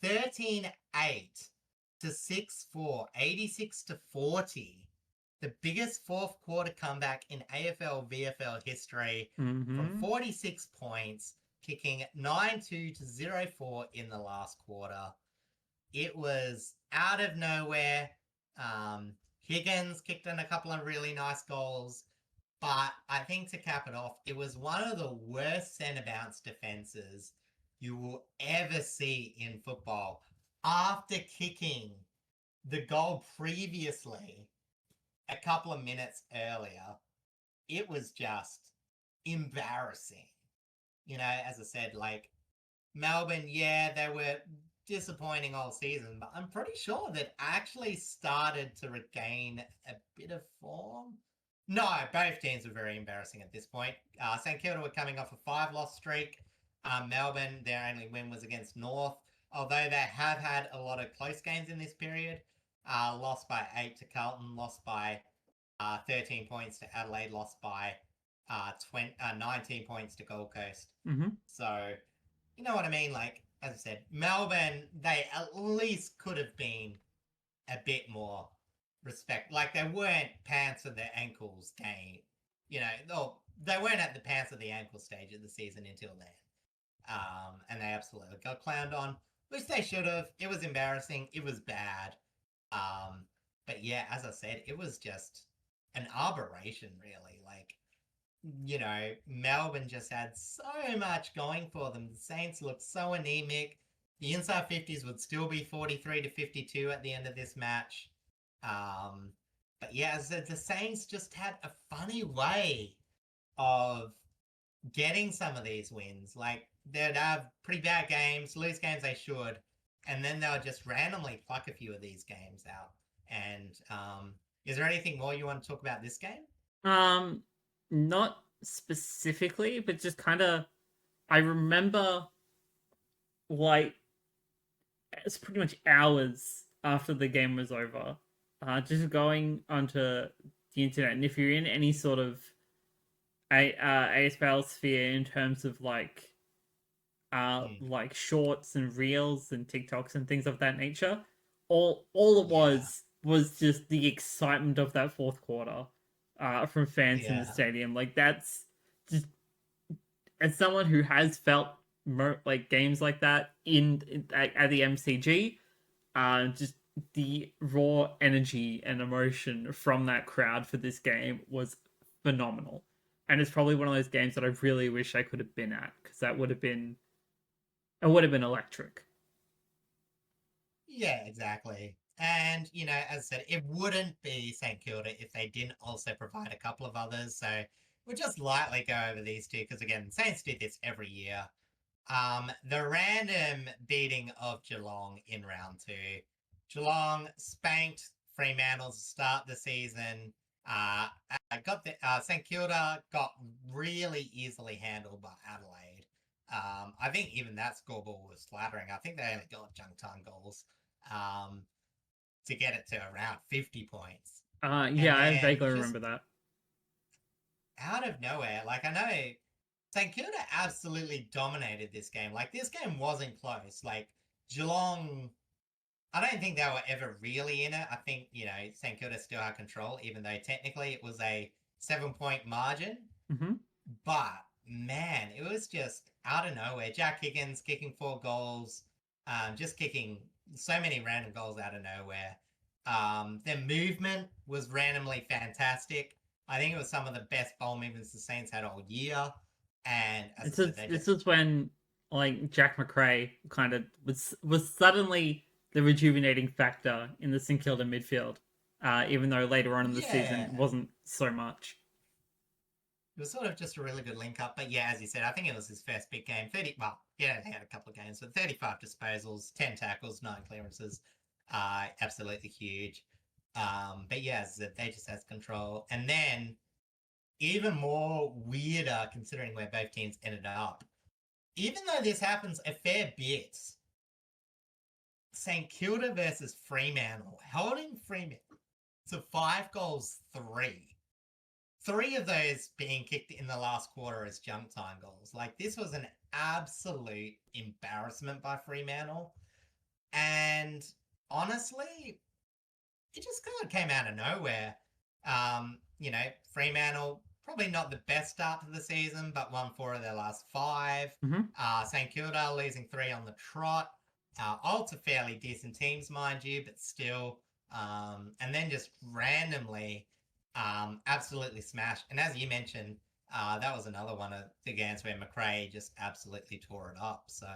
13-8 to 6-4, 86 to 40. The biggest fourth quarter comeback in AFL VFL history from Mm-hmm. 46 points, kicking 9-2 to 0-4 in the last quarter. It was out of nowhere. Higgins kicked in a couple of really nice goals. But I think to cap it off, it was one of the worst centre bounce defenses you will ever see in football. After kicking the goal previously, a couple of minutes earlier, it was just embarrassing. As I said, like Melbourne, yeah, they were disappointing all season, but I'm pretty sure that actually started to regain a bit of form. No, both teams were very embarrassing at this point. St Kilda were coming off a 5-loss streak. Melbourne, their only win was against North, although they have had a lot of close games in this period. Lost by 8 to Carlton, lost by 13 points to Adelaide, lost by 19 points to Gold Coast. Mm-hmm. So, you know what I mean? Like, as I said, Melbourne, they at least could have been a bit more respect. Like, they weren't pants of the ankles game. They weren't at the pants of the ankle stage of the season until then. And they absolutely got clowned on, which they should have. It was embarrassing. It was bad. Um, but yeah, as I said, it was just an aberration, really. Like, Melbourne just had so much going for them. The Saints looked so anemic. The inside 50s would still be 43 to 52 at the end of this match. Um, but yeah, as I said, the Saints just had a funny way of getting some of these wins. Like, they'd have pretty bad games, lose games they should, and then they'll just randomly pluck a few of these games out. And is there anything more you want to talk about this game? Um, not specifically, but just kind of. I remember, like, it's pretty much hours after the game was over, just going onto the internet, and if you're in any sort of AFL sphere in terms of Mm, like shorts and reels and TikToks and things of that nature. All it yeah, was just the excitement of that fourth quarter, from fans in the yeah, stadium. Like that's just, as someone who has felt like games like that at the MCG, just the raw energy and emotion from that crowd for this game was phenomenal. And it's probably one of those games that I really wish I could have been at, because it would have been electric. yeah, exactly. And, as I said, it wouldn't be St Kilda if they didn't also provide a couple of others. So we'll just lightly go over these two because, again, Saints did this every year. The random beating of Geelong in round two. Geelong spanked Fremantle to start the season. Got the St Kilda got really easily handled by Adelaide. I think even that scoreboard was flattering. I think they only got junk time goals um, to get it to around 50 points. And Yeah, I then vaguely just remember that. out of nowhere, like I know St Kilda absolutely dominated this game. Like, this game wasn't close. Like, Geelong, I don't think they were ever really in it. I think, St Kilda still had control, even though technically it was a 7-point margin. Mm-hmm. But, man, it was just out of nowhere. Jack Higgins kicking 4 goals, just kicking so many random goals out of nowhere. Their movement was randomly fantastic. I think it was some of the best ball movements the Saints had all year. And as I said, This was when like Jack McRae kind of was suddenly the rejuvenating factor in the St Kilda midfield, even though later on in the season it wasn't so much. It was sort of just a really good link up. But yeah, as you said, I think it was his first big game. They had a couple of games, but 35 disposals, 10 tackles, 9 clearances. Absolutely huge. But yeah, they just has control. And then, even more weirder considering where both teams ended up, even though this happens a fair bit, St Kilda versus Fremantle, holding Fremantle to 5 goals, 3. 3 of those being kicked in the last quarter as jump time goals. Like, this was an absolute embarrassment by Fremantle. And honestly, it just kind of came out of nowhere. Fremantle, probably not the best start to the season, but won 4 of their last 5. Mm-hmm. St Kilda losing 3 on the trot. All to fairly decent teams, mind you, but still. And then just randomly, absolutely smashed. And as you mentioned, that was another one of the games where McRae just absolutely tore it up. So,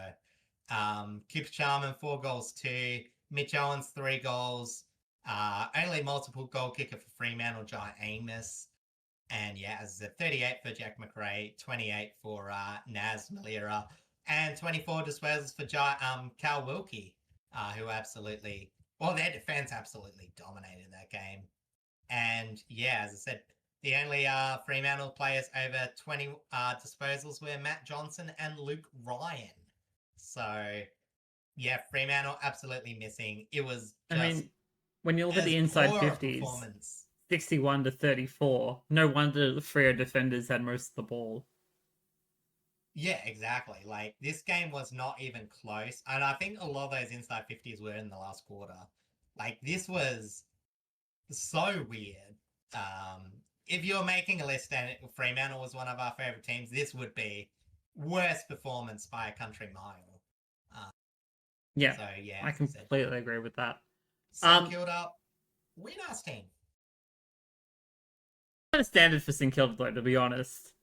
Kip Charman, 4 goals, 2. Mitch Owens, 3 goals. Only multiple goal kicker for Fremantle, Jai Amos. And yeah, as I said, 38 for Jack McRae, 28 for Naz Malira, and 24 disposals for Cal Wilkie, who their defense absolutely dominated that game. And yeah, as I said, the only Fremantle players over 20 disposals were Matt Johnson and Luke Ryan. So yeah, Fremantle absolutely missing. It was just when you look at the inside 50s, 61 to 34, no wonder the Freo defenders had most of the ball. Yeah, exactly. Like, this game was not even close. And I think a lot of those inside 50s were in the last quarter. Like, this was so weird. If you're making a list and Fremantle was one of our favorite teams, this would be worst performance by a country mile. Yeah, so, yeah, I completely agree with that. St Kilda, weird ass team. Kind of standard for St Kilda, though, to be honest.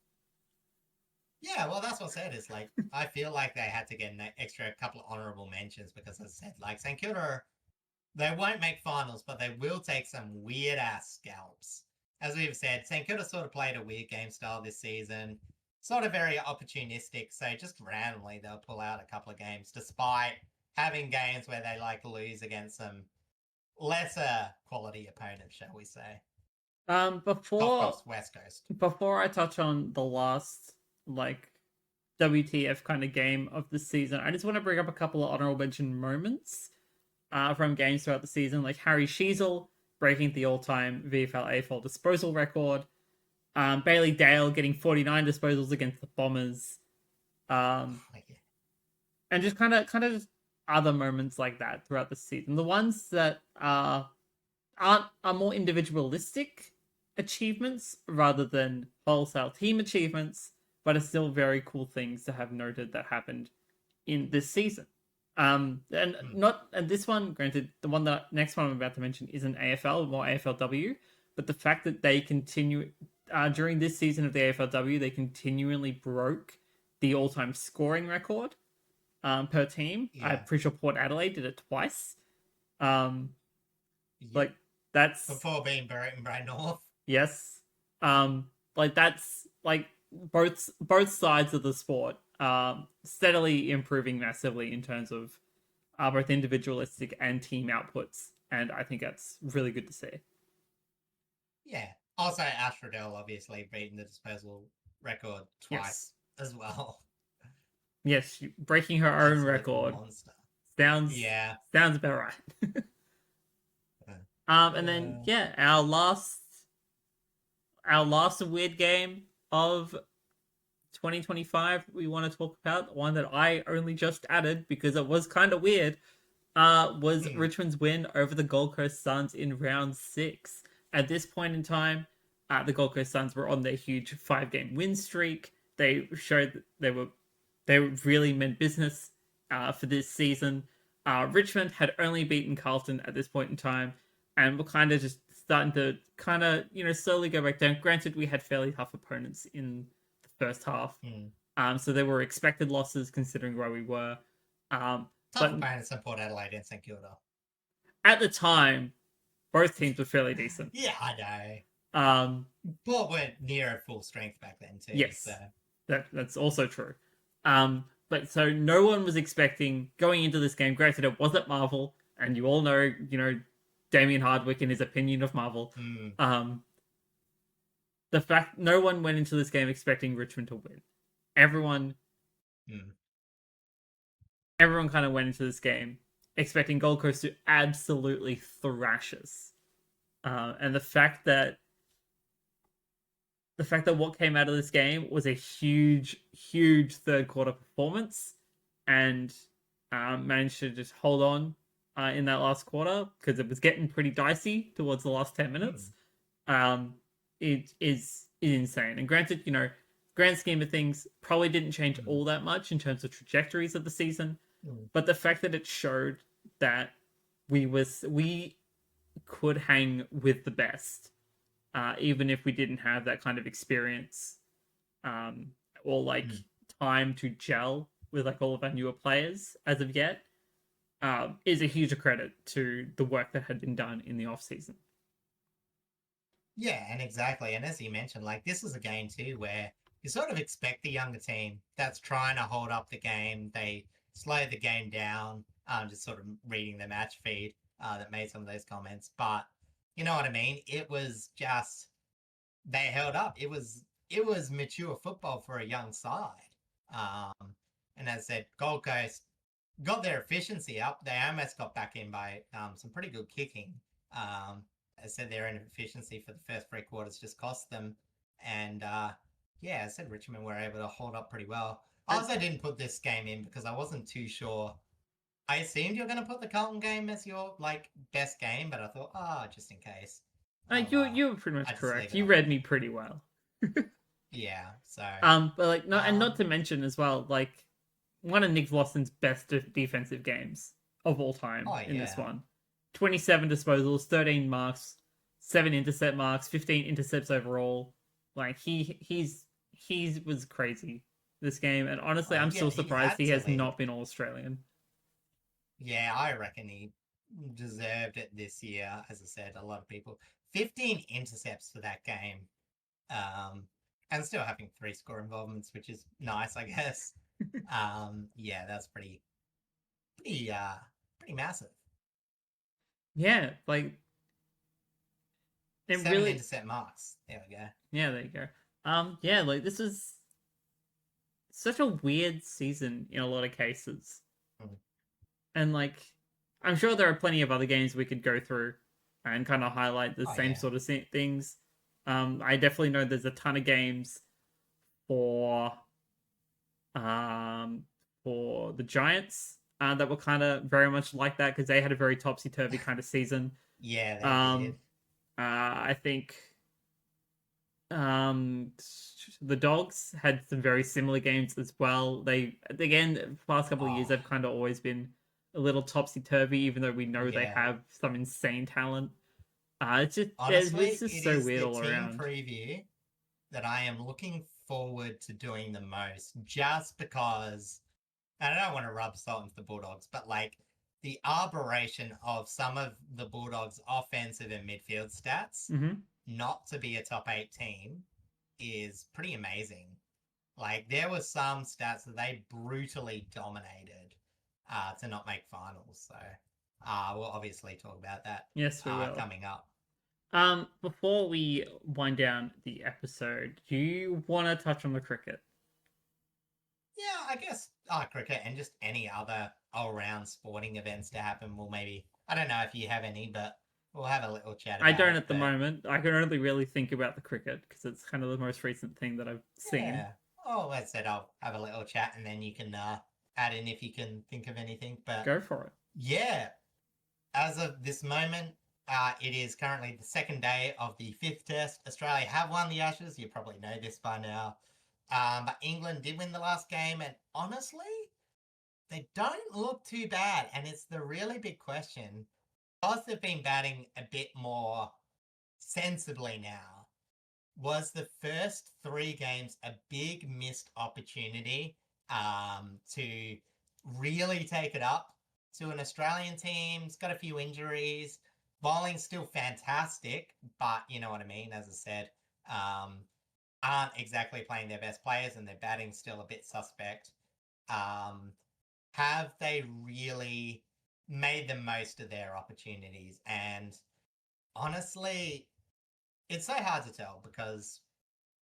Yeah, well, that's what I said. Is like, I feel like they had to get an extra couple of honourable mentions because, as I said, like, St Kilda, they won't make finals, but they will take some weird ass scalps. As we've said, St Kilda sort of played a weird game style this season, sort of very opportunistic. So just randomly they'll pull out a couple of games, despite having games where they like lose against some lesser quality opponents, shall we say? Before West Coast. Before I touch on the last WTF kind of game of the season, I just want to bring up a couple of honorable mention moments from games throughout the season, like Harry Sheasel breaking the all-time VFL AFL disposal record, Bailey Dale getting 49 disposals against the Bombers, and just kind of just other moments like that throughout the season. The ones that are more individualistic achievements rather than wholesale team achievements, but are still very cool things to have noted that happened in this season. And this one, granted, the next one I'm about to mention isn't AFL, more AFLW, but the fact that they continue during this season of the AFLW, they continually broke the all-time scoring record per team. Yeah. I'm pretty sure Port Adelaide did it twice. Like, that's before being beaten by North. Yes. That's like both sides of the sport steadily improving massively in terms of both individualistic and team outputs, and I think that's really good to see. Yeah. Also, Ash Riddell obviously beating the disposal record twice as well. Yes, breaking her own record. Monster. Sounds about right. And then our last weird game of 2025 we want to talk about, one that I only just added because it was kind of weird, was Hmm. Richmond's win over the Gold Coast Suns in round 6. At this point in time, the Gold Coast Suns were on their huge 5-game win streak. They showed that they really meant business for this season. Richmond had only beaten Carlton at this point in time, and were kind of just starting to slowly go back down. Granted, we had fairly tough opponents in the first half, Hmm. so there were expected losses considering where we were. Um, Tough but opponents in Port Adelaide and St Kilda. at the time, both teams were fairly decent. Yeah, I know. Um, Port weren't near at full strength back then too. So yes, that's also true. But so no one was expecting going into this game. Granted, it wasn't Marvel, and you all know, Damien Hardwick and his opinion of Marvel. hmm. Um, the fact no one went into this game expecting Richmond to win. Everyone, Hmm. everyone kind of went into this game expecting Gold Coast to absolutely thrash us. And the fact that what came out of this game was a huge, huge third quarter performance, and managed to just hold on in that last quarter because it was getting pretty dicey towards the last 10 minutes. Um, it is insane. And granted, grand scheme of things, probably didn't change all that much in terms of trajectories of the season, but the fact that it showed that we could hang with the best, even if we didn't have that kind of experience, or time to gel with all of our newer players as of yet, is a huge credit to the work that had been done in the off season. Yeah, and exactly. And as you mentioned, this is a game too where you sort of expect the younger team that's trying to hold up the game. They slow the game down. Just sort of reading the match feed that made some of those comments, but you know what I mean. It was just they held up. It was mature football for a young side. Um, and as I said, Gold Coast got their efficiency up. They almost got back in by some pretty good kicking. As I said, their inefficiency for the first 3 quarters just cost them. And yeah, as I said, Richmond were able to hold up pretty well. I also didn't put this game in because I wasn't too sure. I assumed you're going to put the Carlton game as your best game, but I thought, just in case, You were pretty much I just leave correct. it You on read there. me pretty well. Yeah. So, But no, and not um, to mention as well, one of Nick Vlauson's best defensive games of all time oh in this yeah, one. 27 disposals, 13 marks, 7 intercept marks, 15 intercepts overall. He was crazy this game, and honestly, I'm still he surprised had he to has lead. not been All Australian. Yeah, I reckon he deserved it this year. As I said, a lot of people 15 intercepts for that game, um, and still having 3 score involvements, which is nice, I guess. Yeah, that's pretty, pretty massive. Yeah, it 7 really. intercept marks. There we go. Yeah, there you go. Yeah, this is such a weird season in a lot of cases. Mm. And I'm sure there are plenty of other games we could go through and kind of highlight the Oh same yeah, sort of things. I definitely know there's a ton of games for um for the Giants that were kind of very much like that because they had a very topsy turvy kind of season. yeah, they Um, did. I think um the Dogs had some very similar games as well. They again the past couple of years Oh they've kind of always been a little topsy turvy, even though we know they yeah. have some insane talent. It's Honestly, just it so is weird the all team around. preview that I am looking forward to doing the most, just because. And I don't want to rub salt into the Bulldogs, but the aberration of some of the Bulldogs' offensive and midfield stats Hmm. not to be a top 8 team is pretty amazing. There were some stats that they brutally dominated to not make finals. So we'll obviously talk about that Yes, we will. coming up. Before we wind down the episode, do you want to touch on the cricket? Yeah, I guess cricket and just any other all-round sporting events to happen. We'll maybe, I don't know if you have any, but we'll have a little chat I about don't it. at the But moment. I can only really think about the cricket because it's kind of the most recent thing that I've seen. yeah, I said I'll have a little chat and then you can add in if you can think of anything. But Go for it. yeah, as of this moment, it is currently the second day of the fifth test. Australia have won the Ashes. You probably know this by now. But England did win the last game, and honestly, they don't look too bad. And it's the really big question. Because they've been batting a bit more sensibly now, was the first three games a big missed opportunity to really take it up to an Australian team? It's got a few injuries. Bowling's still fantastic, but you know what I mean, as I said, aren't exactly playing their best players and their batting's still a bit suspect. Have they really made the most of their opportunities? And honestly, it's so hard to tell because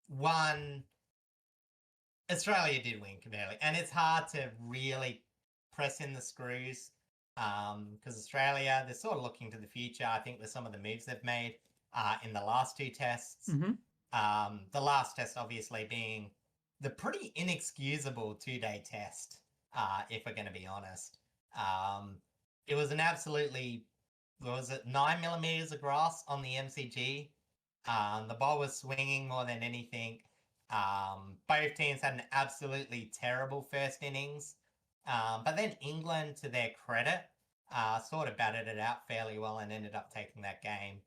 one, Australia did win completely, and it's hard to really press in the screws because Australia, they're sort of looking to the future. I think with some of the moves they've made in the last two tests. The last test, obviously, being the pretty inexcusable 2-day test, if we're going to be honest. It was an absolutely, was it 9 millimeters of grass on the MCG? The ball was swinging more than anything. Both teams had an absolutely terrible first innings. But then England, to their credit, sort of batted it out fairly well and ended up taking that game.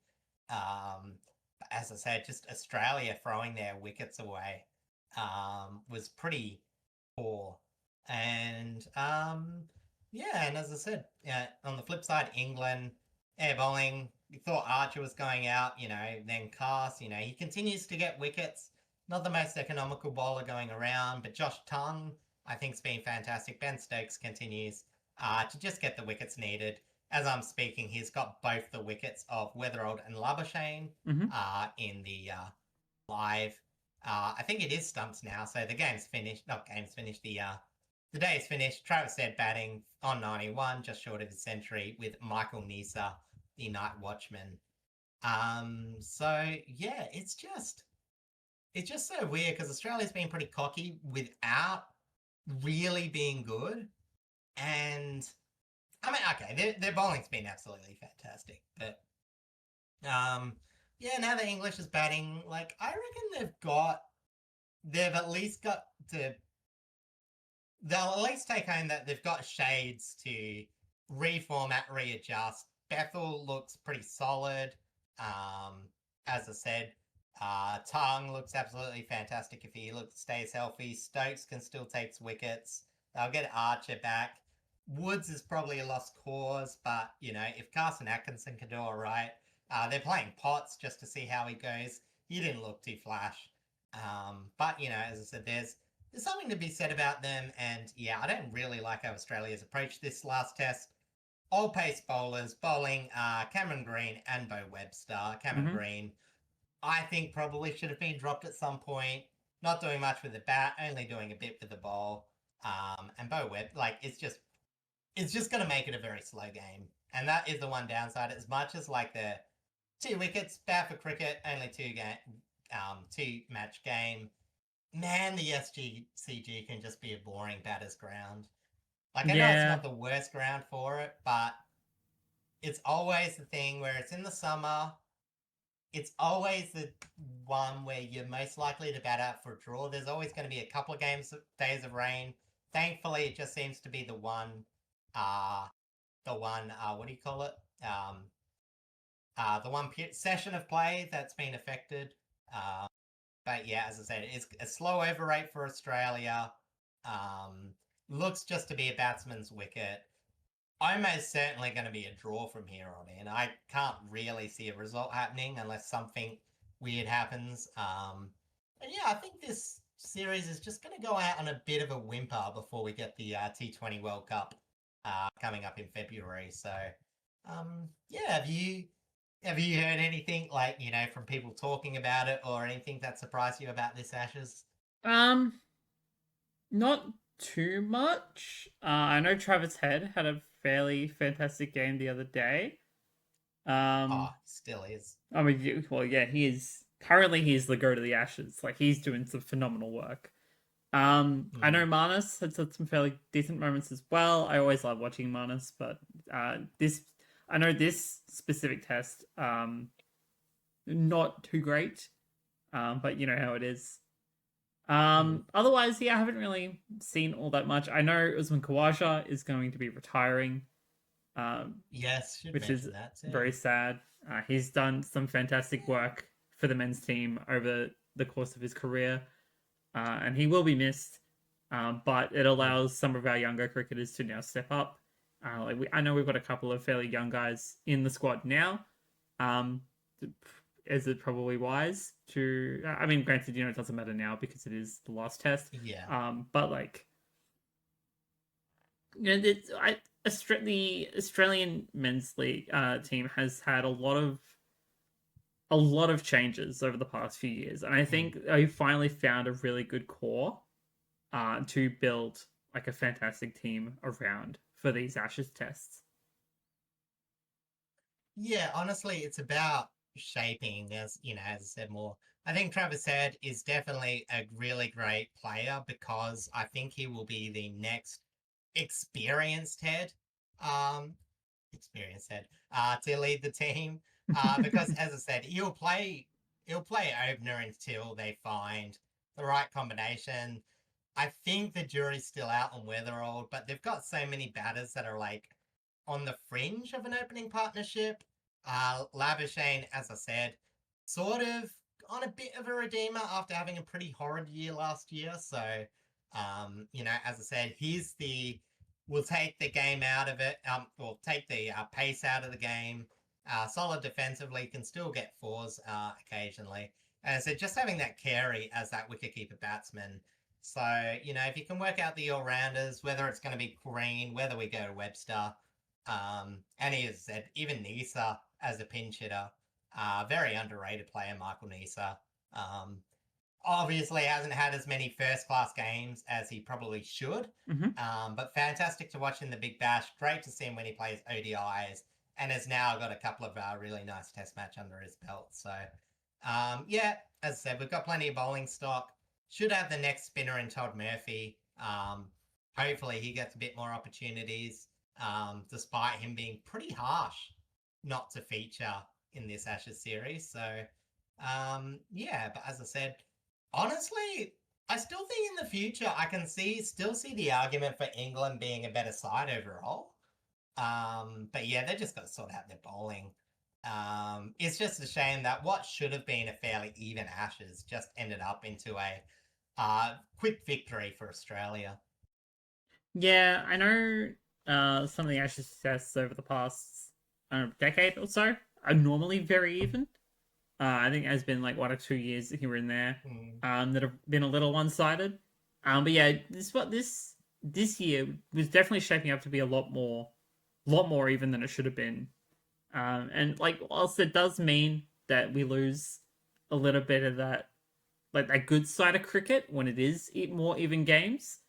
As I said, just Australia throwing their wickets away was pretty poor. And yeah, and as I said, on the flip side, England, air bowling, we thought Archer was going out, then Cast, he continues to get wickets. Not the most economical bowler going around, but Josh Tongue, I think, has been fantastic. Ben Stokes continues to just get the wickets needed. As I'm speaking, he's got both the wickets of Weatherald and Labuschagne in the live. I think it is stumps now, so the game's finished. Not game's finished. The day is finished. Travis Head batting on 91, just short of his century, with Michael Nisa, the night watchman. So yeah, it's just so weird because Australia's been pretty cocky without really being good. And I mean, okay, their bowling's been absolutely fantastic, but yeah, now the English is batting, like, I reckon they'll at least take home that they've got shades to reformat, readjust. Bethel looks pretty solid. As I said, Tongue looks absolutely fantastic if he stays healthy. Stokes can still take wickets. They'll get Archer back. Woods is probably a lost cause, but if Carson Atkinson can do all right, they're playing Potts just to see how he goes. He didn't look too flash, but as I said, there's something to be said about them. And yeah, I don't really like how Australia's approached this last test. All pace bowlers bowling Cameron Green and Bo Webster. Cameron Green, I think, probably should have been dropped at some point. Not doing much with the bat, only doing a bit with the ball. And Bo Webb, it's just going to make it a very slow game. And that is the one downside. As much as the 2 wickets, bad for cricket, only 2-match game. Man, the SGCG can just be a boring batter's ground. I know it's not the worst ground for it, but it's always the thing where it's in the summer. It's always the one where you're most likely to bat out for a draw. There's always going to be a couple of days of rain. Thankfully, it just seems to be the one, what do you call it? The one session of play that's been affected. But yeah, as I said, it's a slow over rate for Australia. Looks just to be a batsman's wicket. Almost certainly going to be a draw from here on in. I can't really see a result happening unless something weird happens. And yeah, I think this series is just going to go out on a bit of a whimper before we get the T20 World Cup coming up in February. So yeah, have you heard anything from people talking about it or anything that surprised you about this Ashes? Not too much. I know Travis Head had a fairly fantastic game the other day. Still is. I mean, well, yeah, he is. Currently, he's the go to the Ashes. He's doing some phenomenal work. I know Mm. Manus has had some fairly decent moments as well. I always love watching Manus, but this I know this specific test, not too great. But you know how it is. Mm. Otherwise, yeah, I haven't really seen all that much. I know Usman Khawaja is going to be retiring, um, Yes, should which is mention that too. very sad. He's done some fantastic work for the men's team over the course of his career, and he will be missed. But it Mm. allows some of our younger cricketers to now step up. I know we've got a couple of fairly young guys in the squad now. Um, is it probably wise to? I mean, granted, you know, it doesn't matter now because it is the last test. Yeah. But like, you know, the Australian men's league team has had a lot of changes over the past few years, and I Mm. think I finally found a really good core to build like a fantastic team around for these Ashes tests. Yeah, honestly, it's about shaping, as you know, as I said more. I think Travis Head is definitely a really great player because I think he will be the next experienced head, um, experienced head, to lead the team. Because as I said, he'll play opener until they find the right combination. I think the jury's still out on Weatherald, but they've got so many batters that are like on the fringe of an opening partnership. Labuschagne, as I said, sort of on a bit of a redeemer after having a pretty horrid year last year. So, as I said, we'll take the game out of it. We'll take the pace out of the game. Solid defensively, can still get fours occasionally. And I said, just having that Carey as that wicketkeeper batsman. So, if you can work out the all rounders, whether it's going to be Green, whether we go to Webster, and he has said even Nisa as a pinch hitter, very underrated player, Michael Nisa. Um, Obviously hasn't had as many first class games as he probably should, Mm-hmm. but fantastic to watch in the Big Bash. Great to see him when he plays ODIs, and has now got a couple of really nice Test match under his belt. So, yeah, as I said, we've got plenty of bowling stock. Should have the next spinner in Todd Murphy. Hopefully he gets a bit more opportunities, despite him being pretty harsh not to feature in this Ashes series. So, yeah, but as I said, honestly, I still think in the future I can still see the argument for England being a better side overall. But yeah, they just got to sort out their bowling. It's just a shame that what should have been a fairly even Ashes just ended up into a quick victory for Australia. Yeah, I know some of the Ashes tests over the past decade or so are normally very even. I think there's been like 1 or 2 years here and there Mm. that have been a little one-sided. But yeah, this year was definitely shaping up to be lot more even than it should have been. And like whilst it does mean that we lose a little bit of that like that good side of cricket when it is more even games.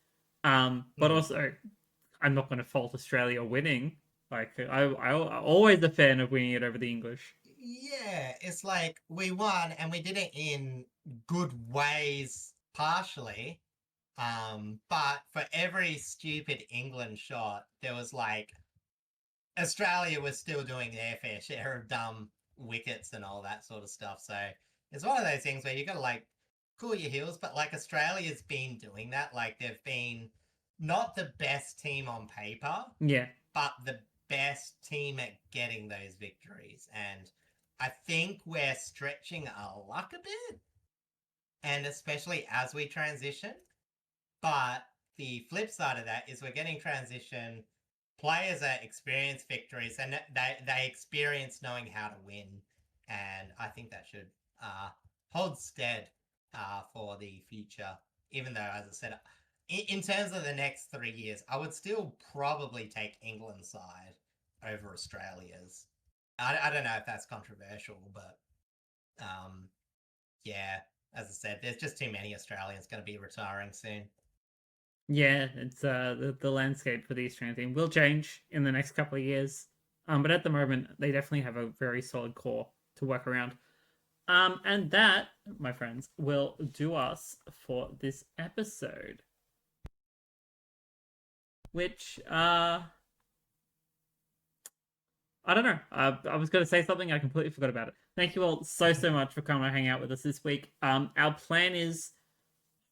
But Mm. also I'm not going to fault Australia winning. Like I'm always a fan of winning it over the English. Yeah, it's like we won and we did it in good ways, partially. But for every stupid England shot, there was like Australia was still doing their fair share of dumb wickets and all that sort of stuff. So it's one of those things where you got to like cool your heels. But like Australia's been doing that. Like they've been not the best team on paper, Yeah, but the best team at getting those victories. And I think we're stretching our luck a bit, and especially as we transition. But the flip side of that is we're getting transition players that experience victories and they experience knowing how to win. And I think that should hold stead for the future, even though, as I said, in terms of the next 3 years, I would still probably take England's side over Australia's. I don't know if that's controversial, but um, yeah, as I said, there's just too many Australians going to be retiring soon. yeah, it's the landscape for the Australian team will change in the next couple of years. But at the moment they definitely have a very solid core to work around. And that, my friends, will do us for this episode. Which, I don't know. I was going to say something, I completely forgot about it. Thank you all so much for coming to hang out with us this week. Our plan is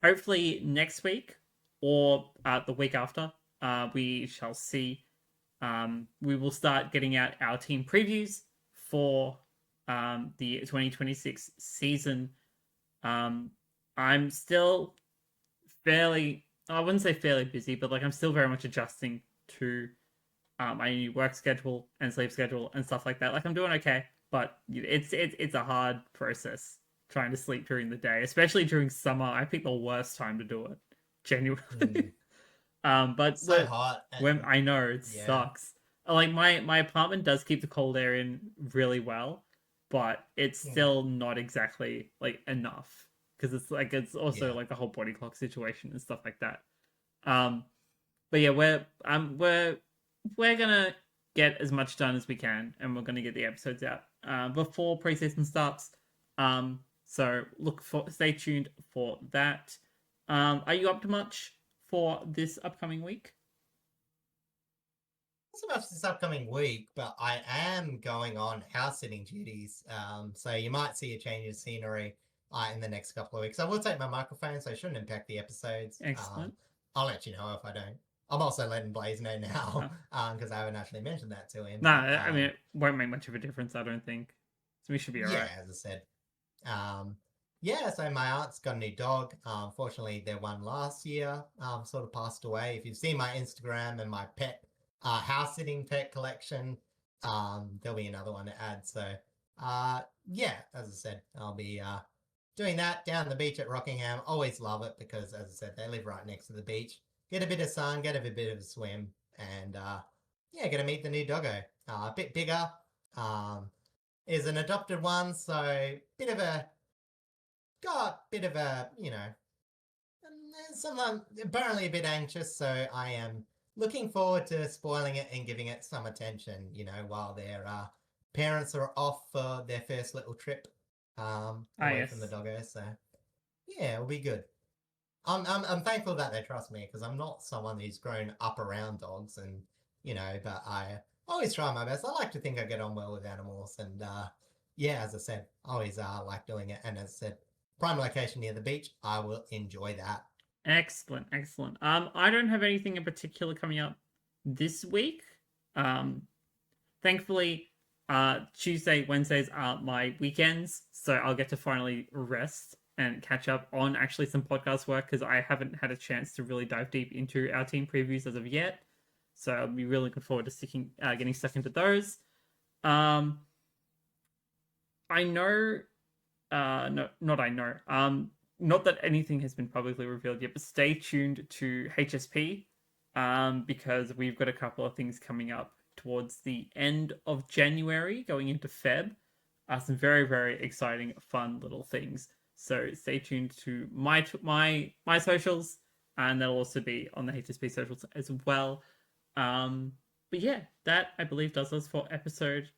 hopefully next week or the week after. We shall see. We will start getting out our team previews for the 2026 season. I'm still fairly, I wouldn't say fairly busy, but like I'm still very much adjusting to my new work schedule and sleep schedule and stuff like that. Like I'm doing okay, but it's a hard process trying to sleep during the day, especially during summer. I pick the worst time to do it, genuinely. But It's so hot. when I know it Yeah. sucks. Like my apartment does keep the cold air in really well, but it's still not exactly like enough because it's also like the whole body clock situation and stuff like that. But yeah, we're gonna get as much done as we can, and we're gonna get the episodes out before preseason starts. So stay tuned for that. Are you up to much for this upcoming week? Not so much this upcoming week, but I am going on house sitting duties. So you might see a change of scenery in the next couple of weeks. I will take my microphone, so it shouldn't impact the episodes. Excellent. I'll let you know if I don't. I'm also letting Blaze know now because I haven't actually mentioned that to him. No, I mean it won't make much of a difference, I don't think. So we should be alright. Yeah, as I said. So my aunt's got a new dog. Fortunately, their one last year sort of passed away. If you've seen my Instagram and my pet house sitting pet collection, there'll be another one to add. So as I said, I'll be doing that down the beach at Rockingham. Always love it because, as I said, they live right next to the beach. Get a bit of sun, get a bit of a swim, and get to meet the new doggo. A bit bigger. Is an adopted one, so got a bit of a, someone apparently a bit anxious, so I am looking forward to spoiling it and giving it some attention, while their parents are off for their first little trip away from the doggo. So yeah, it'll be good. I'm thankful that they trust me because I'm not someone who's grown up around dogs, and but I always try my best. I like to think I get on well with animals, and as I said, I always like doing it. And as I said, prime location near the beach, I will enjoy that. Excellent. I don't have anything in particular coming up this week. Thankfully, Tuesday, Wednesdays are my weekends, so I'll get to finally rest and catch up on actually some podcast work because I haven't had a chance to really dive deep into our team previews as of yet. So I'll be really looking forward to getting stuck into those. I know, no, not I know. Not that anything has been publicly revealed yet, but stay tuned to HSP, because we've got a couple of things coming up towards the end of January, going into Feb. Some very, very exciting, fun little things. So stay tuned to my socials, and that'll also be on the HSP socials as well. But yeah, that I believe does us for episode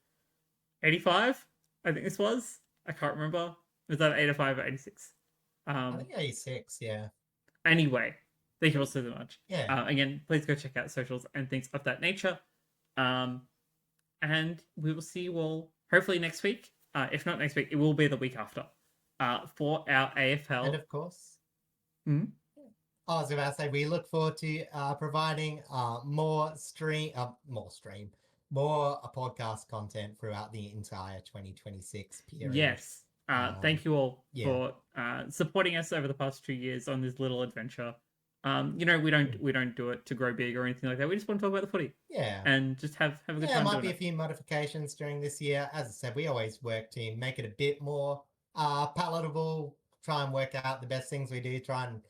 85. I think this was. I can't remember. Was that 85 or 86? I think 86, yeah. Anyway, thank you all so much. Yeah. Again, please go check out socials and things of that nature. And we will see you all hopefully next week. If not next week, it will be the week after. For our AFL. And of course. I was about to say, we look forward to providing more podcast content throughout the entire 2026 period. Yes. Thank you all for supporting us over the past 2 years on this little adventure. We don't do it to grow big or anything like that. We just want to talk about the footy. Yeah. And just have a good time. There might be a few modifications during this year. As I said, we always work to make it a bit more palatable, try and work out the best things we do, try and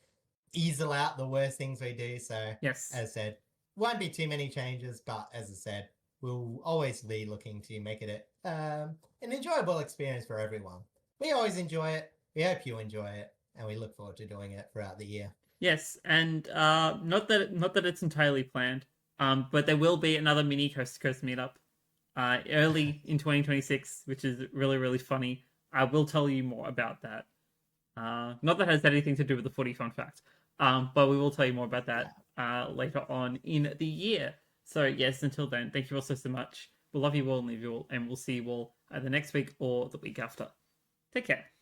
easel out the worst things we do. So yes, as I said, won't be too many changes, but as I said, we'll always be looking to make it an enjoyable experience for everyone. We always enjoy it. We hope you enjoy it, and we look forward to doing it throughout the year. Yes, and not that it's entirely planned, but there will be another mini Coast to Coast meetup early in 2026, which is really, really funny. I will tell you more about that. Not that it has anything to do with the footy fun fact. But we will tell you more about that later on in the year. So yes, until then, thank you all so much. We'll love you all and leave you all, and we'll see you all either next week or the week after. Take care.